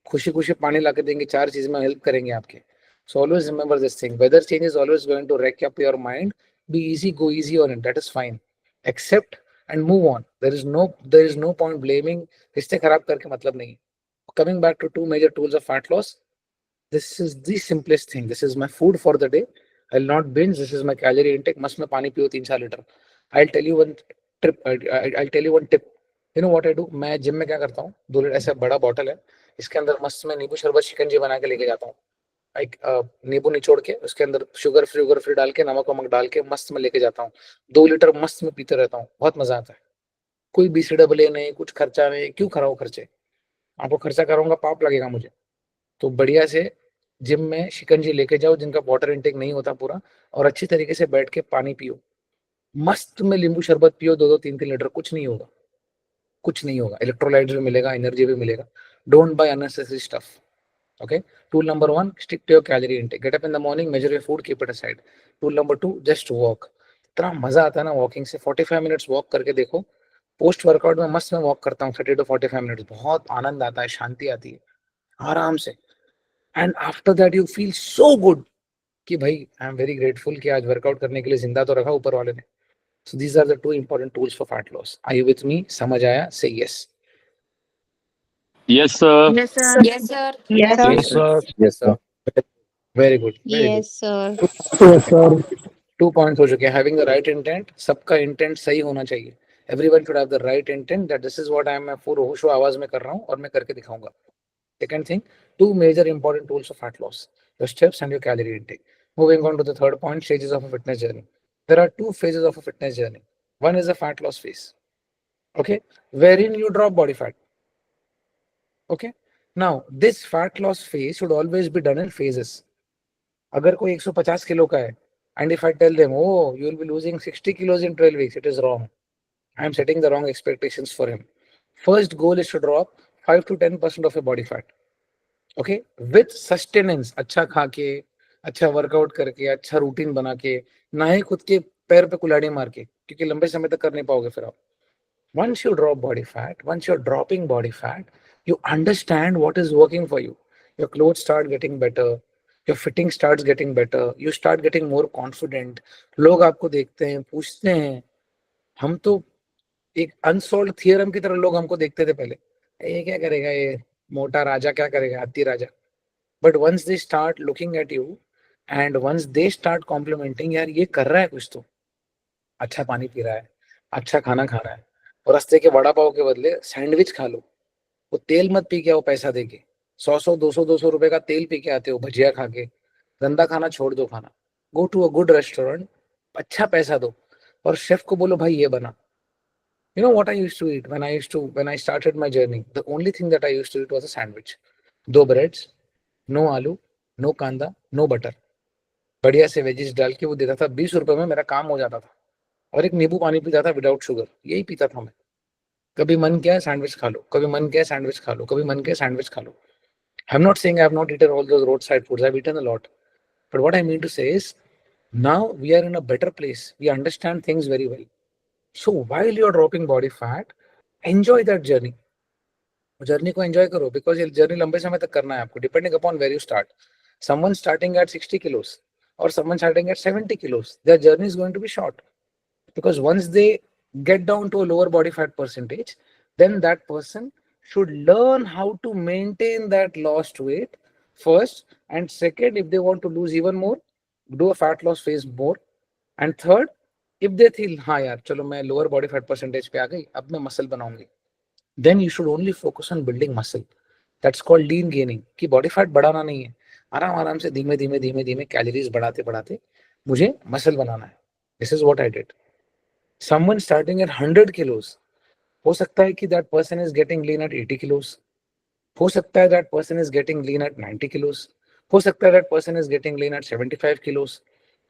खुशी खुशी पानी ला के देंगे, 4 चीज में हेल्प करेंगे आपके. So always remember this thing, whether change is always going to wreck up your mind. Be easy, go easy on it, that is fine. Accept and move on. There is no point blaming. रिश्ते खराब करके मतलब नहीं. Coming back to 2 major tools of fat loss, this is the simplest thing. This is my food for the day. I'll not binge. This is my calorie intake. मस्त में पानी पियो 3-4 litre. I'll tell you one trip. I'll tell you one tip. You know what I do? मैं gym में क्या करता हूँ, 2 litre ऐसा बड़ा बॉटल है, इसके अंदर मस्त में नींबू शरबत शिकंजी बना के लेके जाता हूँ. एक नींबू निचोड़ के उसके अंदर शुगर फ्री डाल के नमक वमक डाल के मस्त में लेके जाता हूँ. 2 लीटर मस्त में पीते रहता हूँ. बहुत मजा आता है. कोई BCAA नहीं, कुछ खर्चा नहीं. क्यों कराओ खर्चे? आपको खर्चा कराऊंगा पाप लगेगा मुझे. तो बढ़िया से जिम में शिकंजी लेके जाओ जिनका वाटर इंटेक नहीं होता पूरा, और अच्छी तरीके से बैठ के पानी पियो. मस्त में नींबू शरबत पियो 2-2 3-3 लीटर. कुछ नहीं होगा, कुछ नहीं होगा. इलेक्ट्रोलाइट्स भी मिलेगा, एनर्जी भी मिलेगा. Don't buy unnecessary stuff. Okay. Tool number 1, stick to your calorie intake. Get up in the morning, measure your food, keep it aside. Tool number 2, just walk. इतना मजा आता है ना वॉकिंग से. 45 मिनट्स वॉक करके देखो. पोस्ट वर्कआउट में मस्त मैं वॉक करता हूँ 30 to 45 मिनट्स. बहुत आनंद आता है, शांति आती है आराम से. And after that you feel so good कि भाई आई एम वेरी ग्रेटफुल कि आज वर्कआउट करने के लिए जिंदा तो रखा ऊपर वाले ने. So these are the 2 important tools for fat loss. Are you with me? समझ आया? Say yes. Yes, sir. Yes, sir. Yes, sir. Yes, sir. Yes, sir. Yes, sir. Very good. Very good. Yes, sir. Yes, sir. 2 points हो चुके हैं. Having the right intent. सबका intent सही होना चाहिए. Everyone should have the right intent that this is what I am. मैं पूरा होशो आवाज में कर रहा हूँ और मैं करके दिखाऊंगा. Second thing, 2 major important tools for fat loss: your steps and your calorie intake. Moving on to the third point, stages of a fitness journey. There are 2 phases of a fitness journey. One is the fat loss phase. Okay, wherein you drop body fat. Okay. Now, this fat loss phase should always be done in phases. अगर कोई 150 kilo का है, and if I tell them, oh, you will be losing 60 kilos in 12 weeks, it is wrong. I am setting the wrong expectations for him. First goal is to drop 5 to 10% of your body fat. Okay, with sustenance. अच्छा खा के, अच्छा workout करके, अच्छा routine बना के, ना ही खुद के पैर पे कुल्हाड़ी मार के, क्योंकि लंबे समय तक कर नहीं पाओगे फिर आप. Once you drop body fat, once you're dropping body fat, you understand what is working for you. Your clothes start getting better, your fitting starts getting better, you start getting more confident. लोग आपको देखते हैं, पूछते हैं. हम तो एक unsolved theorem की तरह लोग हमको देखते थे पहले. ये क्या करेगा, ये मोटा राजा क्या करेगा, हाथी राजा. But once they start looking at you and once they start complimenting, यार ये कर रहा है कुछ तो, अच्छा पानी पी रहा है, अच्छा खाना खा रहा है, और रास्ते के वड़ा पाव के बदले सैंडविच खा लो. वो तेल मत पी के आओ पैसा दे के. 100 200 रुपए का तेल पी के आते हो भजिया खा के. गंदा खाना छोड़ दो खाना. Go to a good restaurant, अच्छा पैसा दो और शेफ को बोलो भाई ये बना. You know what I used to eat when I started my journey? The only thing that I used to eat was a sandwich. 2 breads, no आलू, no कांदा, no butter. बढ़िया से वेजिस डाल के वो देता था. 20 रुपए में मेरा काम हो जाता था. और एक नींबू पानी पीता था विदाउट शुगर. यही पीता था मैं. कभी मन किया सैंडविच खा लो, कभी मन किया सैंडविच खा लो, कभी मन किया सैंडविच खा लो. I'm not saying I have not eaten all those roadside foods. I've eaten a lot. But what I mean to say is, now we are in a better place. We understand things very well. So while you're dropping body fat, enjoy that journey. Journey को enjoy करो, because ये journey लंबे समय तक करना है आपको. Depending upon where you start. Someone starting at 60 kilos or someone starting at 70 kilos, their journey is going to be short. Because once they get down to a lower body fat percentage, then that person should learn how to maintain that lost weight first. And second, if they want to lose even more, do a fat loss phase more. And third, if they feel, हाँ यार चलो मैं lower body fat percentage पे आ गई, अब मैं muscle बनाऊंगी, then you should only focus on building muscle. That's called lean gaining. कि body fat बढ़ाना नहीं है, आराम आराम से धीमे धीमे धीमे धीमे कैलोरीज बढ़ाते बढ़ाते मुझे मसल बनाना है. This is what I did. Someone starting at 100 kilos, हो सकता है कि that person is getting lean at 80 kilos. हो सकता है that person is getting lean at 90 kilos. हो सकता है that person is getting lean at 75 kilos.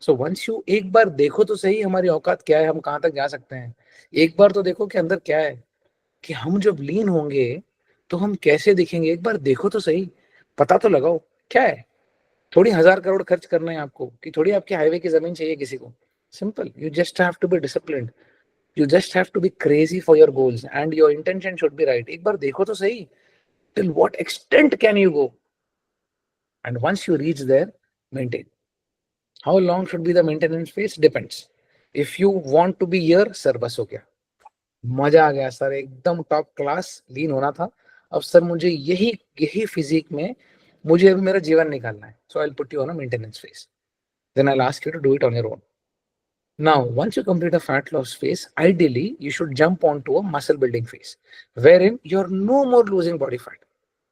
So once you एक बार देखो तो सही हमारी औकात क्या है, हम कहाँ तक जा सकते हैं. एक बार तो देखो कि अंदर क्या है, कि हम जब लीन होंगे तो हम कैसे दिखेंगे. एक बार देखो तो सही, पता तो लगाओ क्या है. थोड़ी 1000 करोड़ खर्च करना है आपको, कि थोड़ी आपकी हाईवे की जमीन चाहिए किसी को. Simple. You just have to be disciplined. You just have to be crazy for your goals and your intention should be right. एक बार देखो तो सही, till what extent can you go? And once you reach there, maintain. How long should be the maintenance phase? Depends. If you want to be here, sir, बस हो गया, मजा आ गया sir, एकदम टॉप क्लास लीन होना था. अब सर मुझे यही फिजिक में मुझे अभी मेरा जीवन निकालना है. So I'll put you on a maintenance phase. then I'll ask you to do it on your own. Now, once you complete a fat loss phase, ideally you should jump onto a muscle building phase, wherein you're no more losing body fat.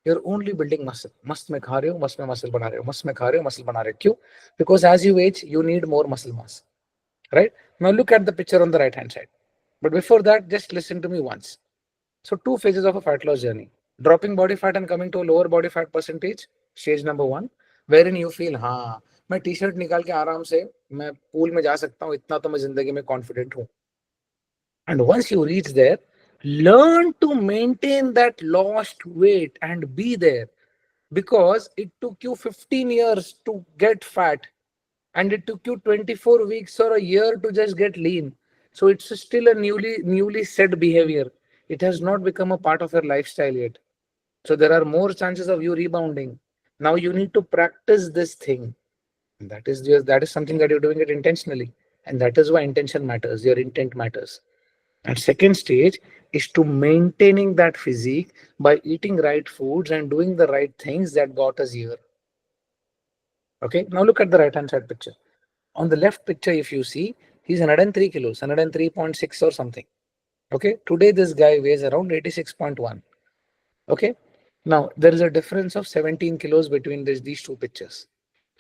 You're only building muscle. Must में खा रहे हो, must में muscle बना रहे हो, must में खा रहे हो, muscle बना रहे हो. क्यों? Because as you age, you need more muscle mass. Right? Now look at the picture on the right hand side. But before that, just listen to me once. So two phases of a fat loss journey. Dropping body fat and coming to a lower body fat percentage, stage number one, wherein you feel, हाँ मैं T shirt निकाल के आराम से मैं pool में जा सकता हूँ, इतना तो मैं जिंदगी में कॉन्फिडेंट हूँ. And once you reach there, learn to maintain that lost weight and be there, because it took you 15 years to get fat and it took you 24 weeks or a year to just get lean. So it's still a newly set behavior. It has not become a part of your lifestyle yet. So there are more chances of you rebounding. Now you need to practice this thing. That is something that you're doing it intentionally. And that is why intention matters. Your intent matters. And second stage is to maintaining that physique by eating right foods and doing the right things that got us here. Okay, now look at the right hand side picture. On the left picture, if you see, he's 103 kilos, 103.6 or something. Okay, today this guy weighs around 86.1. Okay, now there is a difference of 17 kilos between these two pictures.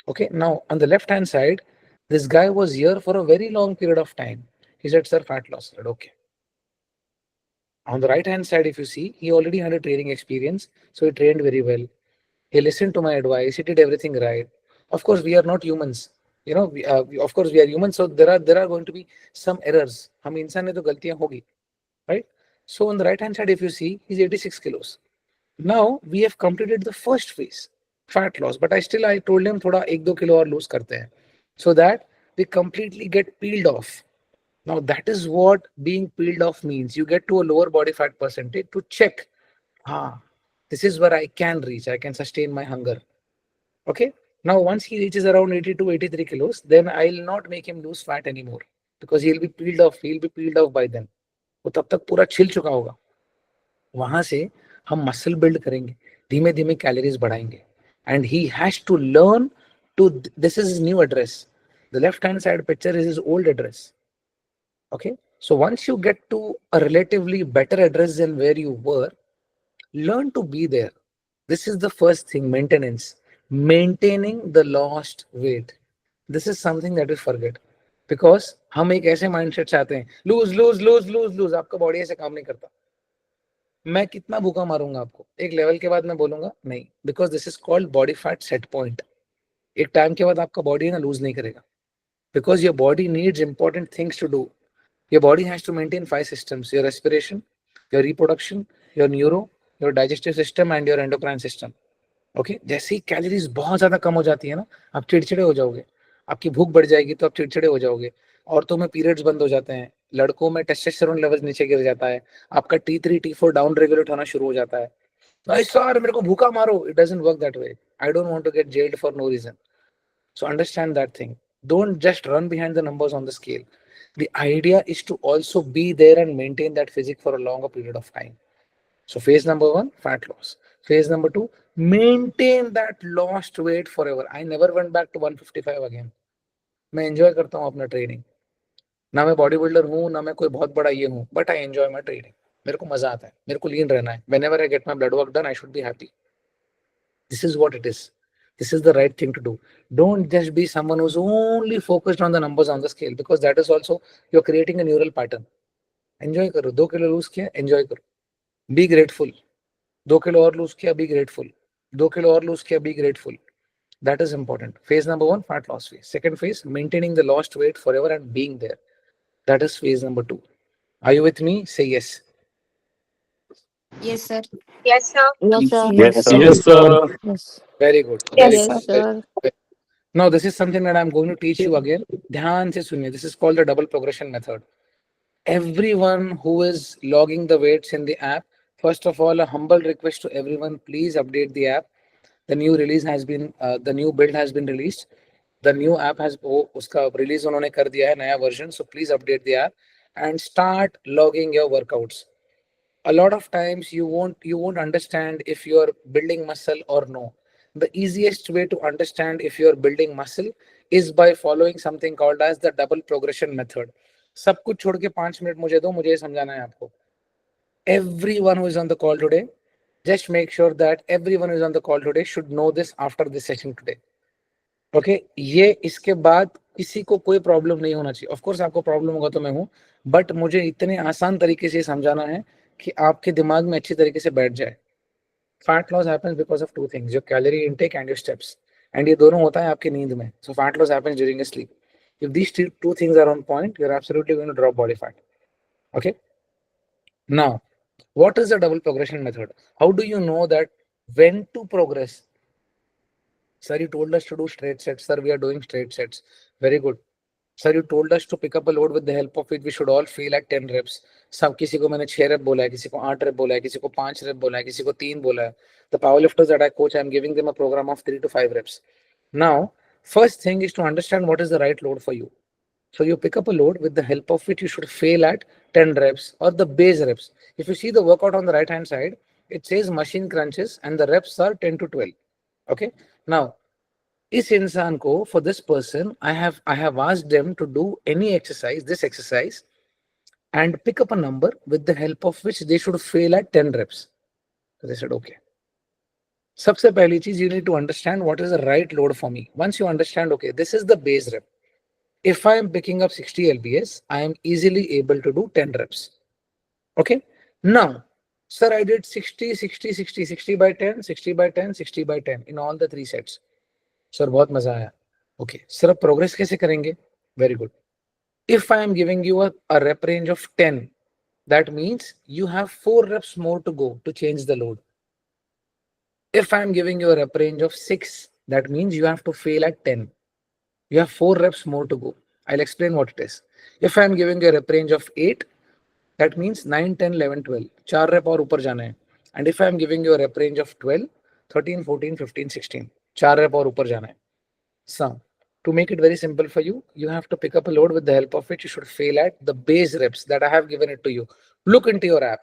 Okay, now on the left hand side, this guy was here for a very long period of time. He said, sir, fat loss. I said, okay. On the right hand side, if you see, he already had a training experience, so he trained very well. He listened to my advice. He did everything right. Of course, we are not humans. Of course we are humans, so there are going to be some errors. हम इंसान है तो गलतियां होगी, right? So on the right hand side, if you see, he's 86 kilos. Now we have completed the first phase, fat loss. But I told him थोड़ा 1-2 kilo और lose करते हैं, so that we completely get peeled off. Now that is what being peeled off means. You get to a lower body fat percentage to check, this is where I can reach. I can sustain my hunger. Okay. Now once he reaches around 82, 83 kilos, then I'll not make him lose fat anymore, because he'll be peeled off. He'll be peeled off by then. वो तब तक पूरा छिल चुका होगा. वहां से हम मसल बिल्ड करेंगे, धीमे धीमे कैलोरीज बढ़ाएंगे. And he has to learn to, this is his new address. The left hand side picture is his old address. Okay, so once you get to a relatively better address than where you were, learn to be there. This is the first thing, maintenance. Maintaining the lost weight. This is something that we forget. Because हम एक ऐसे mindset से आते हैं, lose lose lose lose lose, आपका body ऐसे काम नहीं करता. मैं कितना भूखा मारूंगा आपको, एक लेवल के बाद मैं बोलूंगा नहीं, because this is called body fat set point. एक टाइम के बाद आपका बॉडी ना लूज नहीं करेगा, because your body needs important things to do. Your body has to maintain 5 systems: your respiration, your reproduction, your neuro, your digestive system and your endocrine system. Okay, जैसे ही calories बहुत ज्यादा कम हो जाती है ना, आप चिड़चिड़े हो जाओगे. आपकी भूख बढ़ जाएगी तो आप चिड़चिड़े हो जाओगे. औरतों में पीरियड्स बंद हो जाते हैं, लड़कों में टेस्टोस्टेरोन लेवल नीचे गिर जाता है, आपका T3 T4 डाउन रेगुलेट होना शुरू हो जाता है. भाई सर मेरे को भूखा मारो, it doesn't work that way. I don't want to get jailed for no reason. So understand that thing. Don't just run behind the numbers on the scale. The idea is to also be there and maintain that physique for a longer period of time. So phase number 1, fat loss. Phase number 2, maintain that lost weight forever. I never went back to 155 again. मैं enjoy करता हूँ अपना training. ना मैं body builder हूँ, ना मैं कोई बहुत बड़ा ये हूँ, but I enjoy my training. मेरे को मजा आता है, मेरे को लीन रहना है. Whenever I get my blood work done, I should be happy. This is what it is. This is the right thing to do. Don't just be someone who's only focused on the numbers on the scale, because that is also, you're creating a neural pattern. Enjoy करो. 2 kilo loose किया, enjoy करो. Be grateful. 2 kilo और loose किया, be grateful. 2 kilo और loose किया, be grateful. That is important. Phase number 1, fat loss phase. Second phase, maintaining the lost weight forever and being there. That is phase number 2. Are you with me? Say yes. Yes, sir. Yes, sir. Yes, sir. Yes, sir. Yes, sir. Yes. Very good. Very Yes, good. sir. Now this is something that I'm going to teach you again. ध्यान से सुनिए. This is called the double progression method. Everyone who is logging the weights in the app, first of all, a humble request to everyone: please update the app. The new release has been, the new build has been released. The new app has, उसका release उन्होंने कर दिया है, नया version. So please update the app and start logging your workouts. A lot of times you won't understand if you're building muscle or no. The easiest way to understand if you're building muscle is by following something called as the double progression method. सब कुछ छोड़ के 5 minute मुझे दो, मुझे ये समझाना है आपको. Everyone who is on the call today, just make sure that everyone who is on the call today should know this after this session today. Okay, ये इसके बाद किसी को कोई प्रॉब्लम नहीं होना चाहिए. ऑफ कोर्स आपको प्रॉब्लम होगा तो मैं हूं, बट मुझे इतने आसान तरीके से समझाना है कि आपके दिमाग में अच्छी तरीके से बैठ जाए. Fat loss happens because of two things, your calorie intake and your steps, and ये दोनों होता है आपकी नींद में. So fat loss happens during sleep. If these two things are on point, you are absolutely going to drop body fat. Okay, now what is the double progression method? How do you know that when to progress? Sir, you told us to do straight sets. Sir, we are doing straight sets. Very good. Sir, you told us to pick up a load with the help of which we should all feel at 10 reps. सब किसी को मैंने 6 rape बोला है, किसी को 8 rape बोला है, किसी को 5 रेप बोला है, किसी को 3 बोला है. The powerlifters that I coach, I am giving them a program of 3 to 5 reps. Now, first thing is to understand what is the right load for you. So you pick up a load with the help of which you should fail at 10 reps or the base reps. If you see the workout on the right hand side, it says machine crunches and the reps are 10 to 12. Okay. Now, इस इंसान को, for this person, I have asked them to do any exercise, this exercise, and pick up a number with the help of which they should fail at 10 reps. So they said, okay. सबसे पहली चीज, you need to understand what is the right load for me. Once you understand, okay, this is the base rep. If I am picking up 60 lbs, I am easily able to do 10 reps. Okay. Now, sir, I did 60, 60, 60, 60 by 10, 60 by 10, 60 by 10 in all the 3 sets. Sir, बहुत मजा आया. Okay. Sir, अब progress कैसे करेंगे? Very good. If I am giving you a rep range of 10, that means you have 4 reps more to go to change the load. If I am giving you a rep range of 6, that means you have to fail at 10. You have 4 reps more to go. I'll explain what it is. If I am giving you a rep range of 8, that means 9, 10, 11, 12. 4 rep और ऊपर जाना है. And if I am giving you a rep range of 12, 13, 14, 15, 16. 4 rep और ऊपर जाना है. So, to make it very simple for you, you have to pick up a load with the help of which you should fail at the base reps that I have given it to you. Look into your app.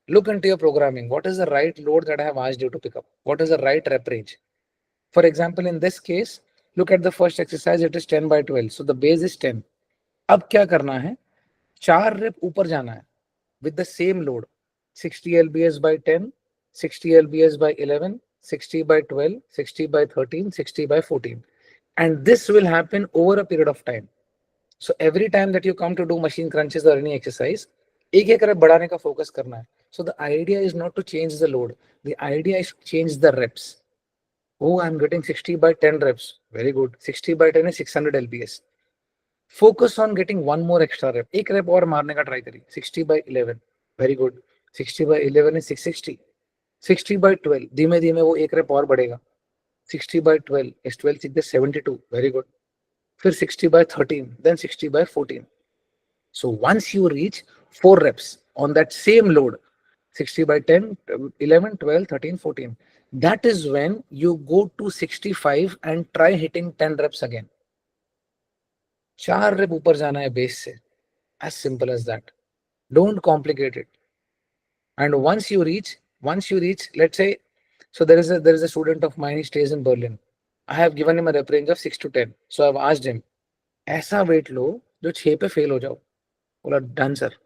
Look into your programming. What is the right load that I have asked you to pick up? What is the right rep range? For example, in this case, look at the first exercise, it is 10 by 12. So the base is 10. अब क्या करना है? 4 rep ऊपर जाना है with the same load. 60 lbs by 10, 60 lbs by 11, 60 by 12, 60 by 13, 60 by 14. And this will happen over a period of time. So every time that you come to do machine crunches or any exercise, एक rep बढ़ाने का focus करना है. So the idea is not to change the load. The idea is to change the reps. Oh, I'm getting 60 by 10 reps. Very good. 60 by 10 is 600 lbs. Focus on getting one more extra rep. एक rep और मारने का try करिए. 60 by 11. Very good. 60 by 11 is 660. 60 by 12. धीमे धीमे वो एक rep और बढ़ेगा. 60 by 12 is 12 6 72. Very good. फिर 60 by 13. Then 60 by 14. So once you reach 4 reps on that same load, 60 by 10, 11, 12, 13, 14. That is when you go to 65 and try hitting 10 reps again. 4 rep ऊपर जाना है base से. As simple as that. Don't complicate it. And once you reach, let's say, so there is a student of mine, he stays in Berlin. I have given him a rep range of 6 to 10. So I've asked him, ऐसा weight लो जो 6 पे fail हो जाओ. बोला done sir.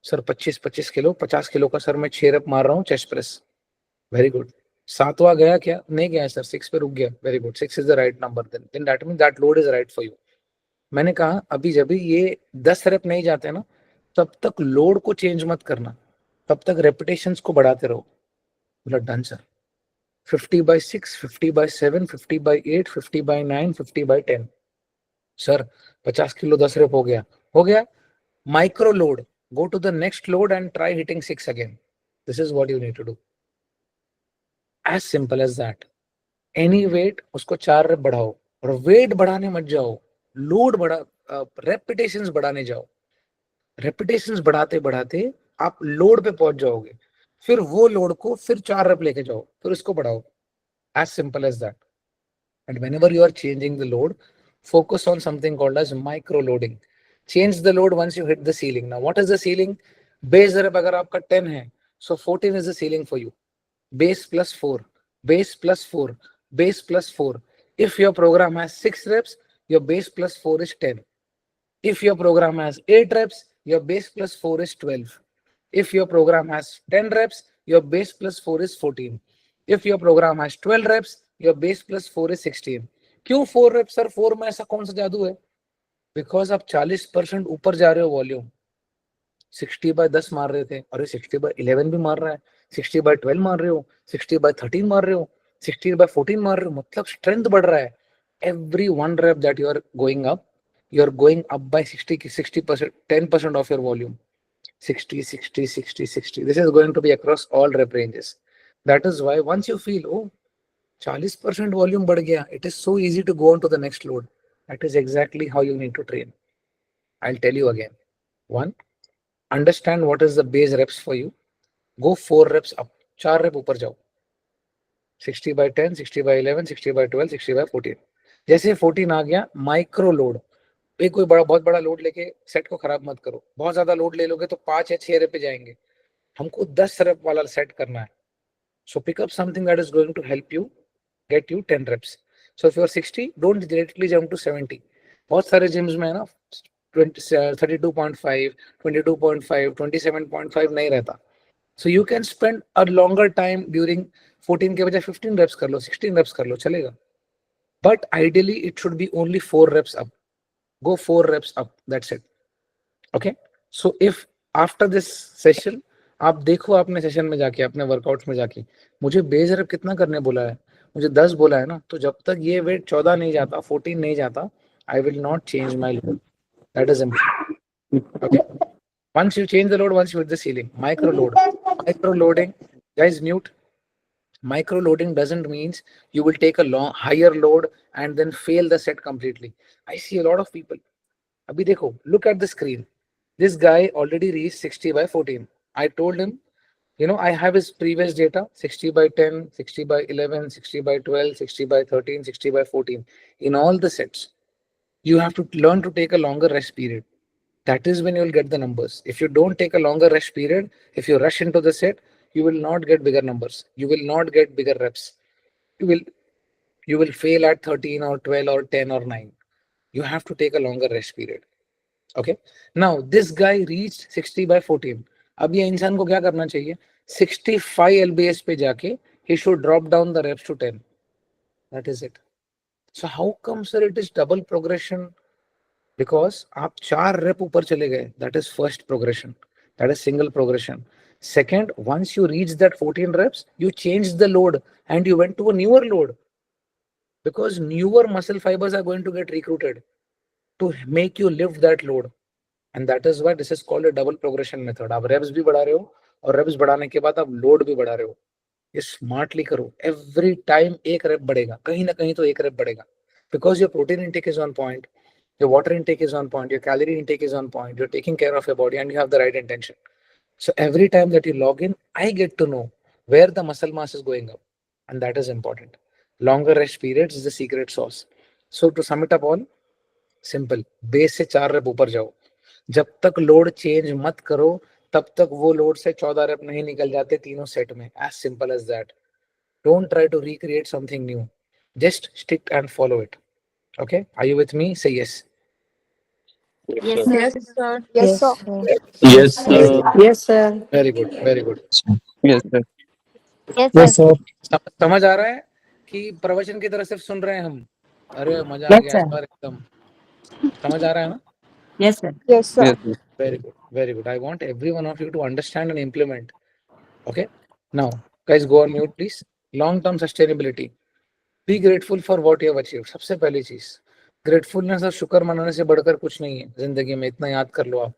Sir 25 kilo, 50 kilo का sir मैं 6 rep मार रहा हूँ चेस्ट प्रेस. Very good. 7वां गया क्या? नहीं गया सर, 6 पे रुक गया. Very good. 6 is the right number. Then that means that load is right for you. मैंने कहा अभी जब ये 10 रेप नहीं जाते ना, तब तक लोड को चेंज मत करना, तब तक रेपिटेशंस को बढ़ाते रहो. बोला done sir. 50 by 6, 50 by 7, 50 by 8, 50 by 9, 50 by 10. Sir 50 kilo 10 rape हो गया. Micro load. Go to the next load and try hitting 6 again. This is what you need to do. As simple as that. Any weight, उसको 4 rape बढ़ाओ. और wait बढ़ाने मत जाओ, load बढ़ा, repetitions बढ़ाने जाओ. रेपिटेशंस बढ़ाते बढ़ाते आप लोड पे पहुंच जाओगे. फिर वो लोड को फिर 4 रेप लेके जाओ, फिर उसको बढ़ाओ. As simple as that. And whenever you are changing the load, focus on something called as micro loading. Change the load once you hit the ceiling. Now, what is the ceiling? Base rep अगर आपका 10 है, so 14 is the ceiling for you. Base plus 4, base plus 4, base plus 4. If your program has 6 reps, your base plus 4 is 10. If your program has 8 reps, your base plus 4 is 12. If your program has 10 reps, your base plus 4 is 14. If your program has 12 reps, your base plus 4 is 16. क्यों 4 reps sir? 4 में ऐसा कौन सा जादू है? Because आप 40% ऊपर जा रहे हो वॉल्यूम. 60/10 मार रहे थे, अरे 60/11 भी मार रहा है, 60/12 मार रहे हो, 60/13 मार रहे हो, 60/14 मार रहे हो, मतलब स्ट्रेंथ बढ़ रहा है. Every one rep that you are going up by 60%, 10% of your volume. 60, 60, 60, 60. This is going to be across all rep ranges. That is why once you feel, oh, 40% volume बढ़ गया, it is so easy to go on to the next load. That is exactly how you need to train. I'll tell you again. 1, understand what is the base reps for you. Go 4 reps up. 4 rep ऊपर जाओ. 60/10, 60/11, 60/12, 60/14. जैसे 14 आ गया, micro load. कोई बहुत बड़ा load लेके set को खराब मत करो. बहुत ज्यादा लोड ले लोगे तो 5 या 6 रेप पे जाएंगे. हमको 10 रेप वाला सेट करना है. So pick up something that is going to help you get you 10 reps. So if you are 60, don't directly jump to 70. बहुत सारे gyms में है ना 32.5, 22.5, 27.5 नहीं रहता. So you can spend a longer time during 14 के बजाय 15 reps कर लो, 16 reps कर लो, चलेगा. But ideally it should be only 4 reps up. Go 4 reps up. That's it. Okay. So if after this session, आप देखो अपने सेशन में जाके, अपने वर्कआउट में जाके, मुझे बेस रेप कितना करने बोला है, मुझे 10 बोला है ना, तो जब तक ये वेट 14 नहीं जाता, 14 नहीं जाता, I will not change my load. That is important. Okay. Once you change the load, once you hit the ceiling, micro loading, guys, mute. Micro loading doesn't mean you will take a higher load and then fail the set completely. I see a lot of people. Abhi dekho, look at the screen. This guy already reached 60/14. I told him, I have his previous data, 60/10, 60/11, 60/12, 60/13, 60/14. In all the sets, you have to learn to take a longer rest period. That is when you will get the numbers. If you don't take a longer rest period, if you rush into the set, you will not get bigger numbers. You will not get bigger reps. You will fail at 13 or 12 or 10 or 9. You have to take a longer rest period. Okay. Now this guy reached 60/14. अब ये इंसान को क्या करना चाहिए? 65 lbs पे जाके he should drop down the reps to 10. That is it. So how come sir it is double progression? Because आप 4 rep ऊपर चले गए. That is first progression. That is single progression. Second, once you reach that 14 reps, you changed the load and you went to a newer load. Because newer muscle fibers are going to get recruited to make you lift that load. And that is why this is called a double progression method. आप reps भी बढ़ा रहे हो और reps बढ़ाने के बाद आप load भी बढ़ा रहे हो. ये smartly करो. Every time एक rep बढ़ेगा. कहीं ना कहीं तो एक rep बढ़ेगा. Because your protein intake is on point, your water intake is on point, your calorie intake is on point, you're taking care of your body and you have the right intention. So every time that you log in, I get to know where the muscle mass is going up. And that is important. Longer rest periods is the secret sauce. So to sum it up all, simple. Base से 4 rep ऊपर जाओ. जब तक load change मत करो तब तक वो लोड से 14 रेप नहीं निकल जाते तीनों सेट में. As simple as that. Don't try to recreate something new. Just stick and follow it. Okay? Are you with me? Say yes. Yes, sir. Yes, sir. Yes, sir. Yes, sir. Yes, sir. Very good. Very good. Yes, sir. Yes, sir. समझ आ रहा है कि प्रवचन की तरह सिर्फ सुन रहे हैं हम? अरे मजा आ गया इस बार एकदम. समझ आ रहा है ना? Yes, sir. Yes, sir. Yes, sir. Very good. Very good. I want every one of you to understand and implement. Okay. Now, guys, go on mute, please. Long-term sustainability. Be grateful for what you have achieved. सबसे पहली चीज, gratefulness और शुक्र मनाने से बढ़कर कुछ नहीं है जिंदगी में. इतना याद कर लो आप.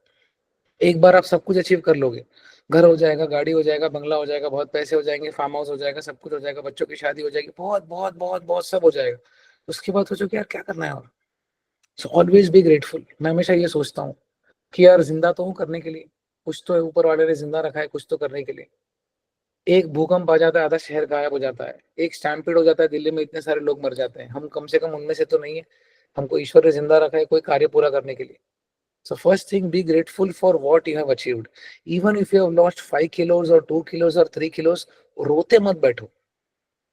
एक बार आप सब कुछ अचीव कर लोगे, घर हो जाएगा, गाड़ी हो जाएगा, बंगला हो जाएगा, बहुत पैसे हो जाएंगे, फार्म हाउस हो जाएगा, सब कुछ हो जाएगा, बच्चों की शादी हो जाएगी, बहुत बहुत बहुत बहुत सब हो जाएगा. उसके बाद सोचो कि यार क्या करना है और. So always be grateful. मैं हमेशा ये सोचता हूँ कि यार जिंदा तो हूँ करने के लिए, कुछ तो ऊपर वाले ने जिंदा रखा है कुछ तो करने के लिए. एक भूकंप आ जाता है, आधा शहर गायब हो जाता है. एक स्टैम्पेड हो जाता है, दिल्ली में इतने सारे लोग मर जाते हैं. हम कम से कम उनमें से तो नहीं है. हमको ईश्वर ने जिंदा रखा है कोई कार्य पूरा करने के लिए. So first thing, be grateful for what you have achieved. Even if you have lost 5 kilos or 2 kilos or 3 kilos, रोते मत बैठो.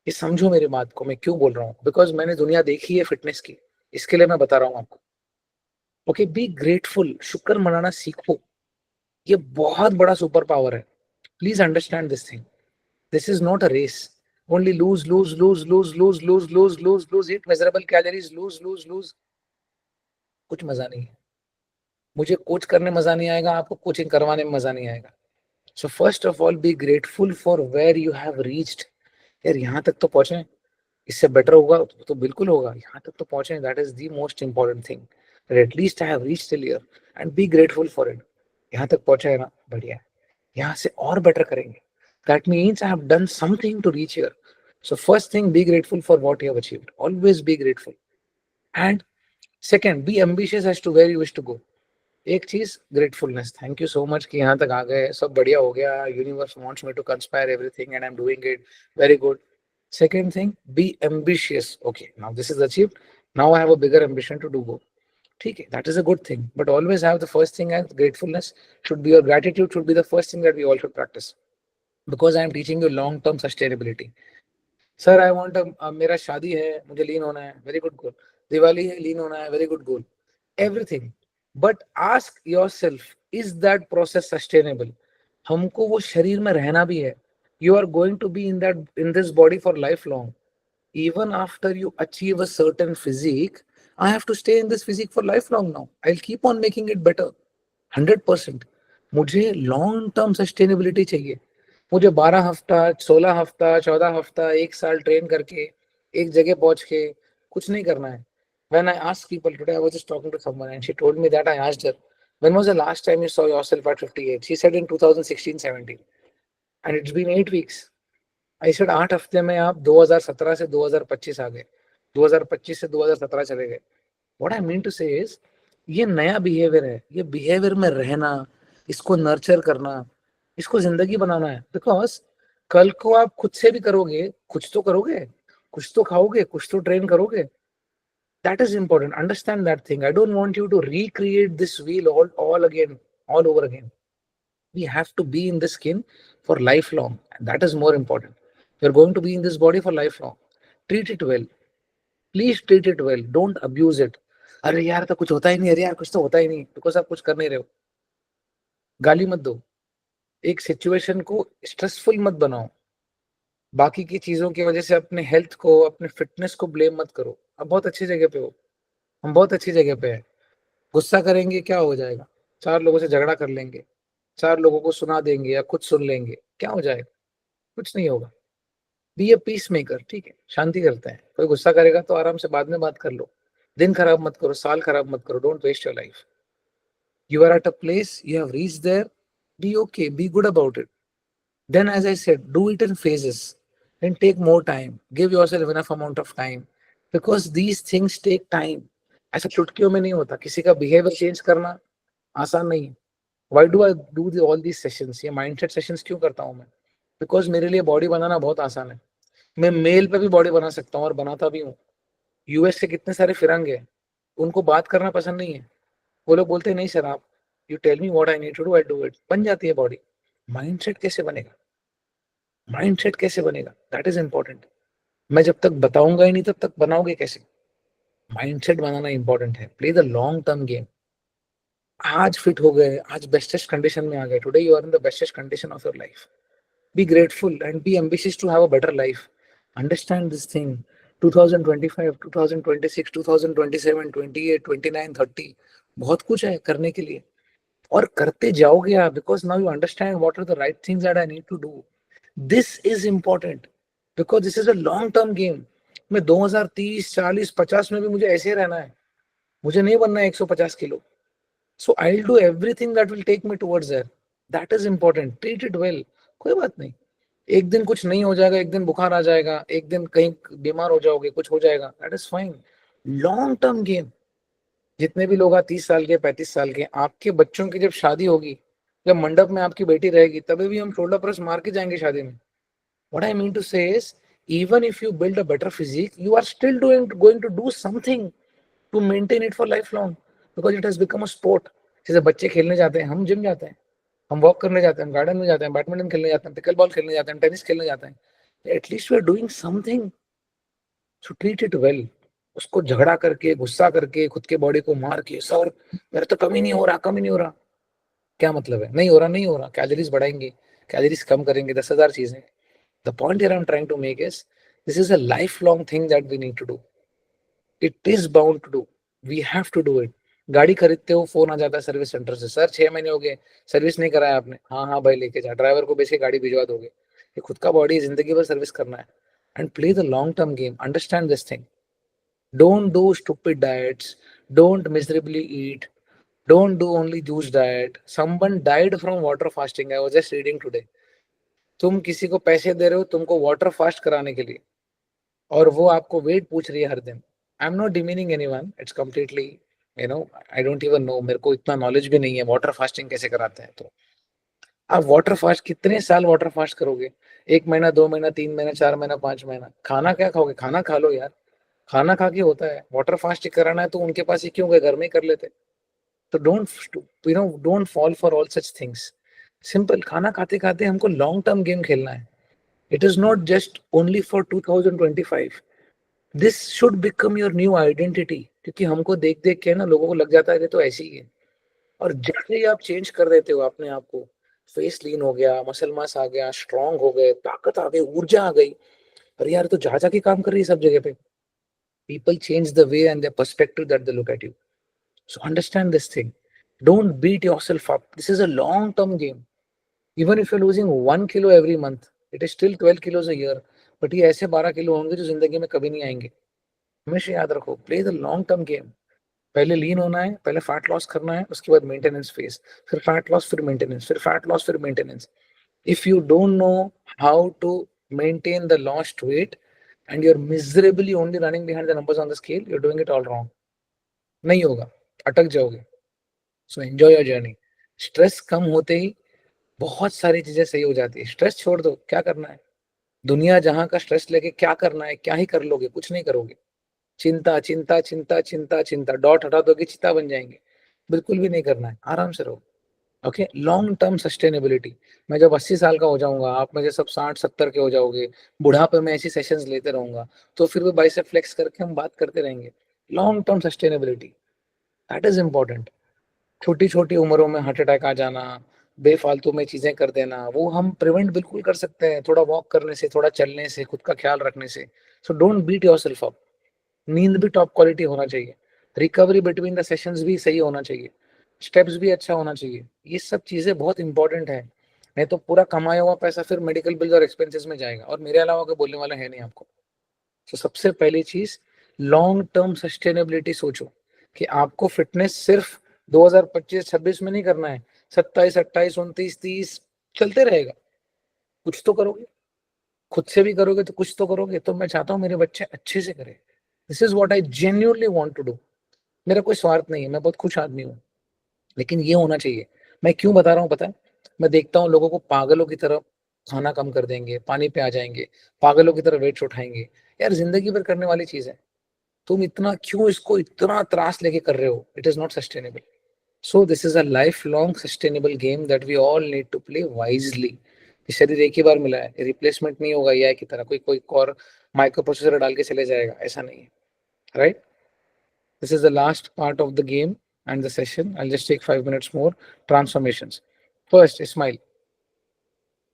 ये समझो मेरी बात को, मैं क्यों बोल रहा हूँ. बिकॉज मैंने दुनिया देखी है फिटनेस की. इसके लिए मैं बता रहा हूँ आपको. ओके, बी ग्रेटफुल, शुक्र मनाना सीखो. ये बहुत बड़ा सुपर पावर है. Please understand this thing. This is not a race. Only lose, lose, lose, lose, lose, lose, lose, lose, lose, eat miserable calories, lose, lose, lose. कुछ मजा नहीं है. मुझे कोच करने मजा नहीं आएगा, आपको कोचिंग करवाने में मजा नहीं आएगा. So first of all be grateful for where you have reached. यार यहाँ तक तो पहुंचे, इससे बेटर होगा तो बिल्कुल होगा. यहाँ तक तो पहुंचे, that is the most important thing. At least I have reached till here and B grateful for it. यहाँ तक पहुंचे है ना, बढ़िया. यहाँ से और बेटर करेंगे. That means I have done something to reach here. So first thing, be grateful for what you have achieved. Always be grateful. And second, be ambitious as to where you wish to go. एक चीज, gratefulness. Thank you so much कि यहाँ तक आ गए, सब बढ़िया हो गया. Universe wants me to conspire everything and I'm doing it. Very good. Second thing, be ambitious. Okay, now this is achieved. Now I have a bigger ambition to do go. ठीक है, that is a good thing. But always have the first thing as gratefulness should be, your gratitude should be the first thing that we all should practice. Because I am teaching you long-term sustainability. Sir I want, मेरा शादी है, मुझे लीन होना है, very good गोल. दिवाली है, lean होना है, very good goal. Everything. But ask yourself, is that process sustainable? हमको वो शरीर में रहना भी है. You are going to be in this body for life long. even after you achieve a certain physique, I have to stay in this physique for lifelong now. I'll keep on making it better. 100%. मुझे long term sustainability चाहिए. मुझे 12 हफ्ता, 16 हफ्ता, 14 हफ्ता, 1 साल train करके एक जगह पहुंच के कुछ नहीं करना है. When I asked people today, I was just talking to someone and she told me that. I asked her, when was the last time you saw yourself at 58? She said in 2016-17. And it's been 8 weeks. I said 8 हफ्ते में आप 2017 से 2025 आ गए, 2025 से 2017 चले गए. What I mean to say is, ये नया बिहेवियर है. ये बिहेवियर में रहना, इसको नर्चर करना, इसको जिंदगी बनाना है. बिकॉज कल को आप खुद से भी करोगे, कुछ तो करोगे, कुछ तो खाओगे, कुछ तो ट्रेन करोगे. That is important. Understand that thing. I don't want you to recreate this wheel all again, all over again. We have to be in this skin for lifelong. And that is more important. You're going to be in this body for lifelong. Treat it well. Please treat it well. Don't abuse it. अरे यार तो कुछ होता ही नहीं, अरे यार कुछ तो होता ही नहीं, बिकॉज आप कुछ कर नहीं रहे हो. गाली मत दो. एक सिचुएशन को स्ट्रेसफुल मत बनाओ. बाकी की चीजों की वजह से अपने हेल्थ को, अपने फिटनेस को ब्लेम मत करो. आप बहुत अच्छी जगह पे हो, हम बहुत अच्छी जगह पे हैं. गुस्सा करेंगे क्या हो जाएगा? 4 लोगों से झगड़ा कर लेंगे, 4 लोगों को सुना देंगे या खुद सुन लेंगे, क्या हो जाएगा? कुछ नहीं होगा. Be a peace maker. ठीक है, शांति करते हैं. कोई गुस्सा करेगा तो आराम से बाद में बात कर लो. दिन खराब मत करो, साल खराब मत करो. Don't waste your life. You are at a place, you have reached there, be okay, be good about it. Then as I said, do it in phases. Then take more time, give yourself enough amount of time, because these things take time. ऐसा चुटकियों में नहीं होता. किसी का behaviour change करना आसान नहीं है. Why do I do all these sessions? ये माइंडसेट सेशंस क्यों करता हूँ मैं? बिकॉज मेरे लिए बॉडी बनाना बहुत आसान है. मैं मेल पे भी बॉडी बना सकता हूँ और बनाता भी हूँ. यूएस के कितने सारे फिरंग हैं, उनको बात करना पसंद नहीं है. वो लोग बोलते हैं नहीं सर, आप you tell me what I need to do, I do it. बन जाती है बॉडी. माइंडसेट कैसे बनेगा? माइंडसेट कैसे बनेगा? That is important. मैं जब तक बताऊंगा ही नहीं तब तक बनाओगे कैसे? माइंडसेट बनाना इंपॉर्टेंट है. Play the long term game. आज फिट हो गए, आज बेस्टेस्ट कंडीशन में आ गए. Today you are in the bestest condition of your life. Be grateful and be ambitious to have a better life. Understand this thing. 2025, 2026, 2027, 28, 29, 30. बहुत कुछ है करने के लिए और करते जाओगे आप. Because now you understand what are the right things that I need to do. This is important because this is a long term game. मैं 2030, 40, 50 में भी मुझे ऐसे ही रहना है. मुझे नहीं बनना है 150 kilo. So I'll do everything that will take me towards there. That is important. Treat it well. कोई बात नहीं. एक दिन कुछ नहीं हो जाएगा, एक दिन बुखार आ जाएगा, एक दिन कहीं बीमार हो जाओगे, कुछ हो जाएगा. That is fine. Long term game. जितने भी लोग 30 साल के, 35 साल के, आपके बच्चों की जब शादी होगी, जब मंडप में आपकी बेटी रहेगी, तभी भी हम शोल्डर प्रेस मार के जाएंगे शादी में. What I mean to say is, even if you build a better physique, you are still going to do something to maintain it for lifelong, because it has become a sport. जैसे बच्चे खेलने जाते हैं, हम gym जाते हैं, हम walk करने जाते हैं, गार्डन में जाते हैं, बैडमिंटन खेलने जाते हैं, पिकल बॉल खेलने जाते हैं, टेनिस खेलने जाते हैं. At least we are doing something. So treat it well. उसको झगड़ा करके, गुस्सा करके, खुद के बॉडी को मार के, सर मेरा तो कम ही नहीं हो रहा, कम ही नहीं हो रहा। क्या मतलब है? नहीं हो रहा, नहीं हो रहा। कैलोरीज बढ़ाएंगे, कैलोरीज कम करेंगे, 10,000 चीजें। The point here I am trying to make is this is a life long thing that we need to do. It is bound to do, we have to do it. गाड़ी खरीदते हो, phone आ जाता है service centre से, sir 6 महीने हो गए service नहीं कराया आपने। हाँ हाँ भाई लेके जा, ड्राइवर को बेच के गाड़ी भिजवा दोगे। ये खुद का बॉडी जिंदगी भर सर्विस करना है। And play the long term game, understand this thing. Don't do stupid diets. Don't miserably eat. Don't do only juice diet. Someone died from water fasting. I was just reading today. तुम किसी को पैसे दे रहे हो तुमको water fast कराने के लिए, और वो आपको वेट पूछ रही है हर दिन। I am not demeaning anyone, it's completely I don't even know, मेरे को इतना नॉलेज भी नहीं है वाटर फास्टिंग कैसे कराते हैं। तो आप वाटर फास्ट कितने साल वाटर फास्ट करोगे? 1 महीना, 2 महीना, 3 महीना, 4 महीना, 5 महीना? खाना क्या खाओगे? खाना खा लो यार, खाना खा के होता है। वाटर फास्ट कराना है तो उनके पास ही क्यों गए, घर में ही कर लेते। तो don't fall for all such things. Simple, खाना खाते खाते हमको लॉन्ग टर्म गेम खेलना है। It is not just only for 2025। This should become your new identity. क्योंकि हमको देख देख के ना लोगों को लग जाता है कि तो ऐसे ही है। और जैसे ही आप चेंज कर देते हो अपने आप को, फेस लीन हो गया, मसल मास आ गया, स्ट्रांग हो गए, ताकत आ गई, ऊर्जा आ गई, अरे यार तो जा जाके काम कर रही है सब जगह पे। People change the way and the perspective that they look at you. So understand this thing. Don't beat yourself up. This is a long-term game. Even if you're losing 1 kilo every month, it is still 12 kilos a year. But ये ऐसे 12 kilo होंगे जो जिंदगी में कभी नहीं आएंगे। हमेशा याद रखो, play the long term game. पहले लीन होना है, पहले फैट लॉस करना है, उसके बाद मेंटेनेंस फेज, फिर फैट लॉस, फिर मेंटेनेंस, फिर फैट लॉस, फिर maintenance. If you don't know how to maintain the lost weight and you're miserably only running behind the numbers on the scale, you're doing it all wrong. नहीं होगा, अटक जाओगे। So enjoy your journey. Stress कम होते ही बहुत सारी चीजें सही हो जाती है। स्ट्रेस छोड़ दो, क्या करना है? दुनिया जहां का स्ट्रेस लेके क्या करना है? क्या ही कर लोगे? कुछ नहीं करोगे। चिंता चिंता चिंता चिंता चिंता, डॉट हटा दोगे चिता बन जाएंगे। बिल्कुल भी नहीं करना है, आराम से रहो। Okay, long term sustainability. मैं जब 80 साल का हो जाऊंगा, आप मुझे सब 60-70 के हो जाओगे, बुढ़ापे में ऐसी सेशंस लेते रहूंगा, तो फिर भी बाइसेप फ्लेक्स करके हम बात करते रहेंगे। Long term sustainability, that is important. छोटी छोटी उम्रों में हार्ट अटैक आ जाना, बेफालतू में चीजें कर देना, वो हम प्रिवेंट बिल्कुल कर सकते हैं, थोड़ा वॉक करने से, थोड़ा चलने से, खुद का ख्याल रखने से। So don't beat yourself up. नींद भी टॉप क्वालिटी होना चाहिए, रिकवरी बिटवीन द सेशंस भी सही होना चाहिए, स्टेप्स भी अच्छा होना चाहिए। ये सब चीजें बहुत इंपॉर्टेंट है। नहीं तो पूरा कमाया हुआ पैसा फिर मेडिकल बिल्स और एक्सपेंसेस में जाएगा, और मेरे अलावा कोई बोलने वाला है नहीं आपको। तो सबसे पहली चीज, लॉन्ग टर्म सस्टेनेबिलिटी सोचो कि आपको फिटनेस सिर्फ 2025-26 में नहीं करना है, 27, 28, 29, 30 चलते रहेगा। कुछ तो करोगे, खुद से भी करोगे तो कुछ तो करोगे। तो मैं चाहता हूँ मेरे बच्चे अच्छे से करें। This is what I genuinely want to do. मेरा कोई स्वार्थ नहीं है, मैं बहुत खुश आदमी हूँ, लेकिन ये होना चाहिए। मैं क्यों बता रहा हूँ पता है? मैं देखता हूँ लोगों को पागलों की तरह खाना कम कर देंगे, पानी पे आ जाएंगे, पागलों की तरह वेट उठाएंगे। यार जिंदगी भर करने वाली चीज है, तुम इतना क्यों इसको इतना त्रास लेके कर रहे हो? It is not sustainable. So this is a life long sustainable game that we all need to play wisely. शरीर एक ही बार मिला है, रिप्लेसमेंट नहीं होगा एआई की तरह, कोई कोई और माइक्रो प्रोसेसर डाल के चले जाएगा, ऐसा नहीं है। Right, this is the last part of the game and the session. I'll just take 5 minutes more. Transformations. First, smile.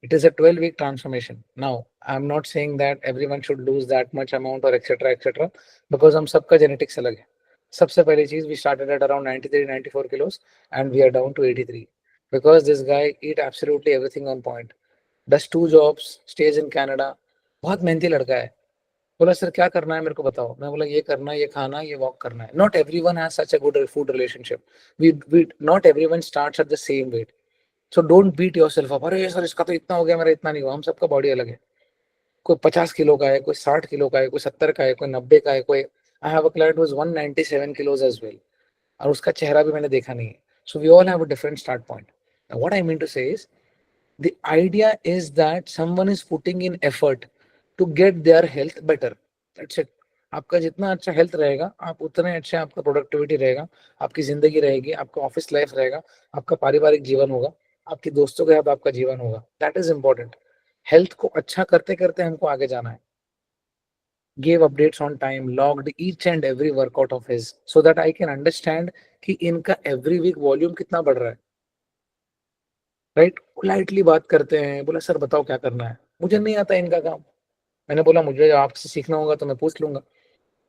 It is a 12-week transformation. Now, I'm not saying that everyone should lose that much amount or etc. because हम सबका genetics अलग है. सबसे पहली चीज, we started at around 93-94 kilos and we are down to 83 because this guy eat absolutely everything on point. Does 2 jobs, stays in Canada. बहुत मेहनती लड़का है। बोला सर क्या करना है मेरे को बताओ। मैं बोला ये करना है, ये खाना, ये वॉक करना है। Not everyone has such a good food relationship. We not everyone starts at the same weight. So don't beat yourself up, अरे सर इसका तो इतना हो गया, मेरा इतना नहीं हुआ। हम सबका बॉडी अलग है। कोई 50 किलो का है, कोई 60 किलो का है, कोई 70 का है, कोई 90 का है, कोई I have a client who is 197 kilos as well, और उसका चेहरा भी मैंने देखा नहीं है। So we all have a different start point. What I mean to say is the idea is that someone is putting in effort to get their health better. That's it. आपका जितना अच्छा हेल्थ रहेगा, आप उतने अच्छे आपका productivity रहेगा, आपकी जिंदगी रहेगी, आपका ऑफिस लाइफ रहेगा, आपका पारिवारिक जीवन होगा, आपके दोस्तों के साथ आपका जीवन होगा। That is important. हेल्थ को अच्छा करते करते हमको आगे जाना है। gave updates on time, logged each and every workout of his so that I can understand कि इनका every week volume कितना बढ़ रहा है, राइट? पोलाइटली बात करते हैं, बोला सर बताओ क्या करना है, मुझे नहीं आता इनका काम। मैंने बोला मुझे आपसे सीखना होगा तो मैं पूछ लूंगा।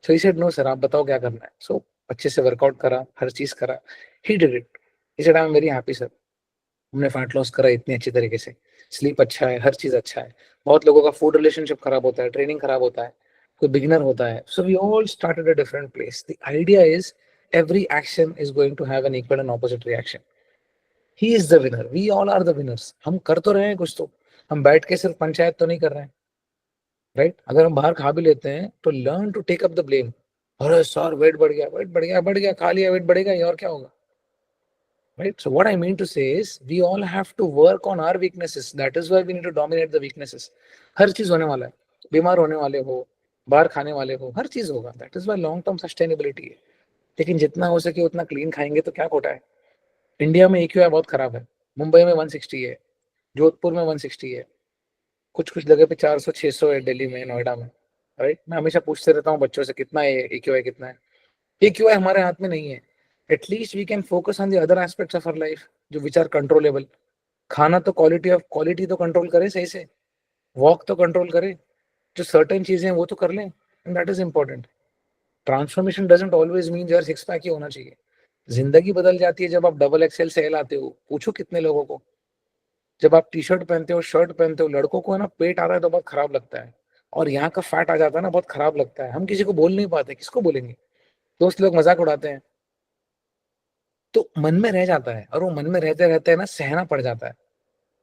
So he said, no sir, आप बताओ क्या करना है। So अच्छे से वर्कआउट करा, हर चीज करा, he did it. He said, I am very happy sir, हमने फैट लॉस करा इतनी अच्छी तरीके से, स्लीप अच्छा है, हर चीज अच्छा है। बहुत लोगों का फूड रिलेशनशिप खराब होता है, ट्रेनिंग खराब होता है, कोई बिगिनर होता है। So we all started a different place. The idea is every action is going to have an equal and opposite reaction. He is the winner, we all are the winners. हम कर तो रहे हैं कुछ, तो हम बैठ के सिर्फ पंचायत तो नहीं कर रहे हैं, राइट? अगर हम बाहर खा भी लेते हैं तो learn to take up the blame. अरे सर वेट बढ़ गया, वेट बढ़ गया, बढ़ गया, खा लिया, वेट बढ़ेगा ही और क्या होगा, right? So what I mean to say is we all have to work on our weaknesses. That is why we need to dominate the weaknesses. हर चीज होने वाला है, बीमार होने वाले हो, बाहर खाने वाले हो, हर चीज होगा। That is why long term sustainability है। लेकिन जितना हो सके उतना क्लीन खाएंगे तो क्या खोटा है। इंडिया में AQI बहुत खराब है, मुंबई में 160 है, जोधपुर में 160 है, कुछ कुछ जगह पे 400 600 है, दिल्ली में, नोएडा में, राइट? मैं हमेशा पूछते रहता हूँ बच्चों से कितना है AQI, कितना है। AQI हमारे हाथ में नहीं है। At least we can focus on the other aspects of our life जो विच आर कंट्रोलेबल। खाना तो क्वालिटी तो कंट्रोल करे सही से, वॉक तो कंट्रोल करे, जो सर्टेन चीजें हैं वो तो कर लें, and that is important. Transformation doesn't always mean यार सिक्स पैक ही होना चाहिए। जिंदगी बदल जाती है जब आप डबल एक्सएल सेल आते हो। पूछो कितने लोगों को, जब आप टी शर्ट पहनते हो, शर्ट पहनते हो, लड़कों को है ना पेट आता है तो बहुत खराब लगता है, और यहाँ का फैट आ जाता है ना बहुत खराब लगता है। हम किसी को बोल नहीं पाते, किसको बोलेंगे? दोस्त लोग मजाक उड़ाते हैं, तो मन में रह जाता है, और वो मन में रहते रहते है ना सहना पड़ जाता है।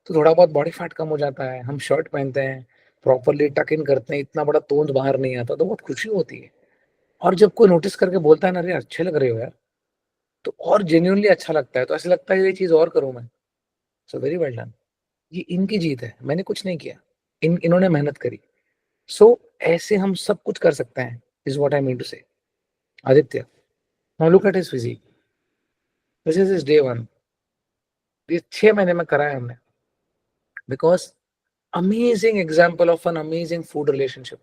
तो थोड़ा बहुत बॉडी फैट कम हो जाता है, हम शर्ट पहनते हैं, प्रॉपरली टक इन करते हैं, इतना बड़ा तोंद बाहर नहीं आता, तो बहुत खुशी होती है। और जब कोई नोटिस करके बोलता है ना अरे अच्छे लग रहे हो यार, तो और जेन्युइनली अच्छा लगता है, तो ऐसा लगता है ये चीज और करूं मैं। So very well done. ये इनकी जीत है, मैंने कुछ नहीं किया, इन्होंने मेहनत करी। सो ऐसे हम सब कुछ कर सकते हैं, is what I mean to say. Aditya, now look at his physique, this is his day 1। ये 6 महीने में करा है हमने, because amazing example of an amazing food relationship.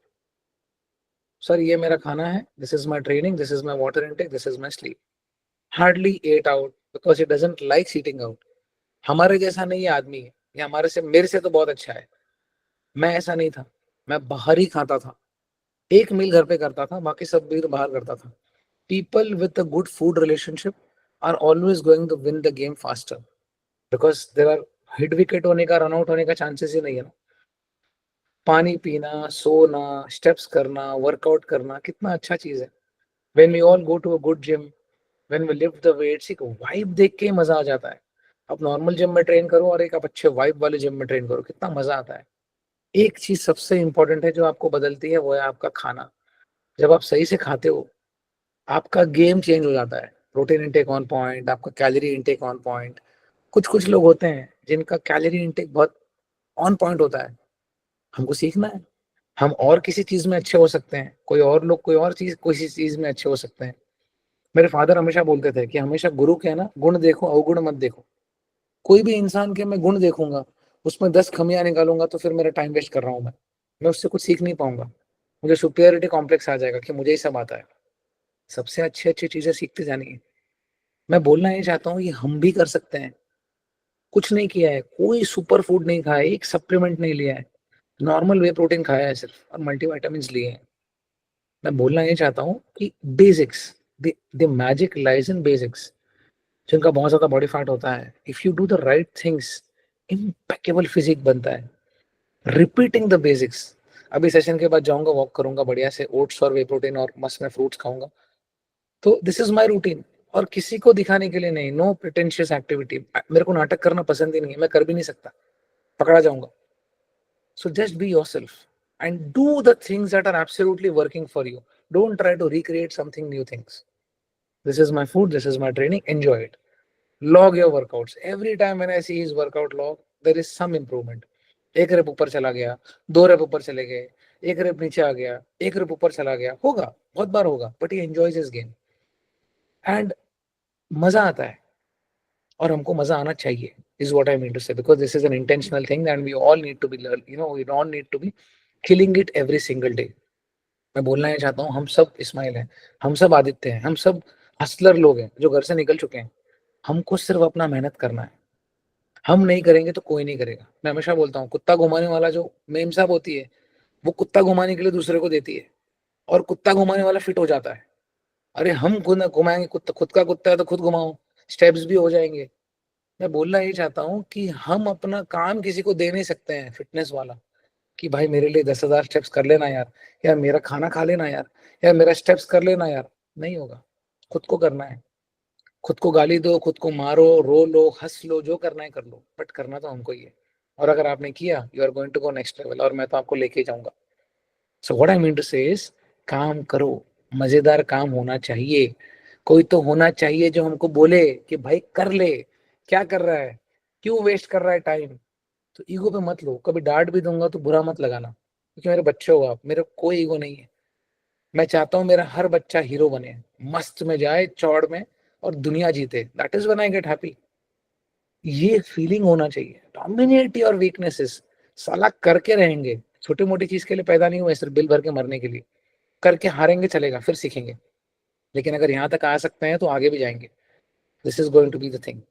Sir, ये मेरा खाना है, this is my training, this is my water intake, this is my sleep. Hardly ate out because he doesn't like eating out. हमारे जैसा नहीं है आदमी, ये हमारे से, मेरे से तो बहुत अच्छा है। मैं ऐसा नहीं था, मैं बाहर ही खाता था, एक मील घर पे करता था, बाकी सब मील बाहर करता था। People with a good food relationship are always going to win the game faster because there are hit wicket होने का, रन आउट होने का चांसेस ही नहीं है ना। पानी पीना, सोना, स्टेप्स करना, वर्कआउट करना कितना अच्छा चीज है। When we all go to a good gym, when we lift the weights, एक वाइब देख के ही मजा आ जाता है। आप नॉर्मल जिम में ट्रेन करो और एक आप अच्छे वाइब वाले जिम में ट्रेन करो, कितना मजा आता है। एक चीज सबसे इंपॉर्टेंट है जो आपको बदलती है, वो है आपका खाना। जब आप सही से खाते हो, आपका गेम चेंज हो जाता है। प्रोटीन इंटेक ऑन पॉइंट, आपका कैलोरी इंटेक ऑन पॉइंट। कुछ कुछ लोग होते हैं जिनका कैलोरी इंटेक बहुत ऑन पॉइंट होता है, हमको सीखना है। हम और किसी चीज में अच्छे हो सकते हैं, कोई और लोग कोई और चीज किसी चीज में अच्छे हो सकते हैं। मेरे फादर हमेशा बोलते थे कि हमेशा गुरु के है ना गुण देखो, अवगुण मत देखो। कोई भी इंसान के मैं गुण देखूंगा, उसमें 10 खमियां निकालूंगा तो फिर मेरा टाइम वेस्ट कर रहा हूं मैं उससे कुछ सीख नहीं पाऊंगा। मुझे सुपियरिटी कॉम्प्लेक्स आ जाएगा कि मुझे ही सब आता है। सबसे अच्छी अच्छी चीजें सीखते जानी है। मैं बोलना ये चाहता हूँ, ये हम भी कर सकते हैं। कुछ नहीं किया है, कोई सुपर फूड नहीं खाया, एक सप्लीमेंट नहीं लिया है, नॉर्मल वे प्रोटीन खाया है सिर्फ, और मल्टीविटामिन लिए हैं। मैं बोलना ये चाहता हूँ कि basics, the magic lies in basics. जिनका बहुत ज्यादा बॉडी फैट होता है, if you do the right things, impeccable physique बनता है। Repeating the basics. अभी सेशन के बाद जाऊंगा, वॉक करूंगा बढ़िया से, ओट्स और वे प्रोटीन और मस्त में फ्रूट्स खाऊंगा। तो दिस इज माय रूटीन, और किसी को दिखाने के लिए नहीं, नो प्रिटेंशियस एक्टिविटी। मेरे को नाटक करना पसंद ही नहीं है, मैं कर भी नहीं सकता, पकड़ा जाऊंगा। So just be yourself and do the things that are absolutely working for you. Don't try to recreate something new things. This is my food, this is my training, enjoy it. Log your workouts. Every time when I see his workout log, there is some improvement. एक rape ऊपर चला गया, 2 rape ऊपर चले गए, एक rape नीचे आ गया, एक रेप ऊपर चला गया, होगा, बहुत बार होगा, but he enjoys his game. And मजा आता है, और हमको मजा आना चाहिए, is what I mean to say, because this is an intentional thing and we all need to be, we all need to be killing it every single day. मैं बोलना ये चाहता हूँ, हम सब इस्माइल हैं, हम सब आदित्य हैं, हम सब हसलर लोग हैं जो घर से निकल चुके हैं। हमको सिर्फ अपना मेहनत करना है। हम नहीं करेंगे तो कोई नहीं करेगा। मैं हमेशा बोलता हूँ, कुत्ता घुमाने वाला जो मेम साहब होती है, वो कुत्ता घुमाने के लिए दूसरे को देती है और कुत्ता घुमाने वाला फिट हो जाता है। अरे हम खुद घुमाएंगे, कुत्ता खुद का कुत्ता है तो खुद घुमाओ, स्टेप्स भी हो जाएंगे। मैं बोलना ये चाहता हूँ कि हम अपना काम किसी को दे नहीं सकते हैं फिटनेस वाला, कि भाई मेरे लिए 10,000 स्टेप्स कर लेना यार, या मेरा खाना खा लेना यार, या मेरा स्टेप्स कर लेना यार। नहीं होगा, खुद को करना है। खुद को गाली दो, खुद को मारो, रो लो, हंस लो, जो करना है कर लो, बट करना तो हमको ही है। और अगर आपने किया, you are going to go next level, और मैं तो आपको लेके जाऊंगा। So what I mean to say is, काम करो, मजेदार काम होना चाहिए। कोई तो होना चाहिए जो हमको बोले कि भाई कर ले, क्या कर रहा है, क्यों वेस्ट कर रहा है टाइम। तो ईगो पे मत लो। कभी डांट भी दूंगा तो बुरा मत लगाना, क्योंकि मेरे बच्चे हो आप, मेरे कोई ईगो नहीं है। मैं चाहता हूँ मेरा हर बच्चा हीरो बने, मस्त में जाए चौड़ में और दुनिया जीते। That is when I get happy. ये फीलिंग होना चाहिए। Dominate your weaknesses. साला करके रहेंगे, छोटी मोटी चीज के लिए पैदा नहीं हुए सिर्फ बिल भर के मरने के लिए। करके हारेंगे चलेगा, फिर सीखेंगे, लेकिन अगर यहाँ तक आ सकते हैं तो आगे भी जाएंगे। This is going to be the thing,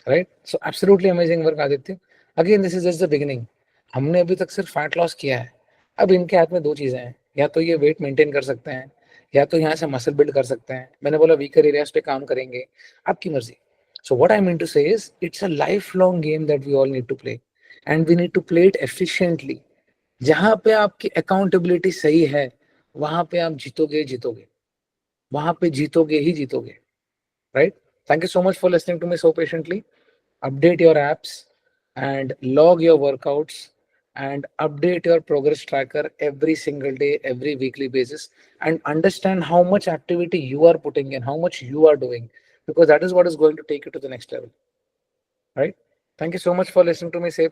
right? So absolutely amazing work Aditya. Again this is just the beginning. हमने अभी तक सिर्फ फैट लॉस किया है। अब इनके हाथ में दो चीजें हैं, या तो ये वेट मेंटेन कर सकते हैं, या तो यहाँ से मसल बिल्ड कर सकते हैं। मैंने बोला वीकर एरियाज पे काम करेंगे, आपकी मर्जी। So what I mean to say is, it's a life long game that we all need to play, and we need to play it efficiently. जहां पे आपकी अकाउंटेबिलिटी सही है, वहां पे आप जीतोगे जीतोगे, वहां पे जीतोगे ही जीतोगे, right? Thank you so much for listening to me so patiently. Update your apps and log your workouts and update your progress tracker every single day, every weekly basis, and understand how much activity you are putting in, how much you are doing, because that is what is going to take you to the next level, right? Thank you so much for listening to me say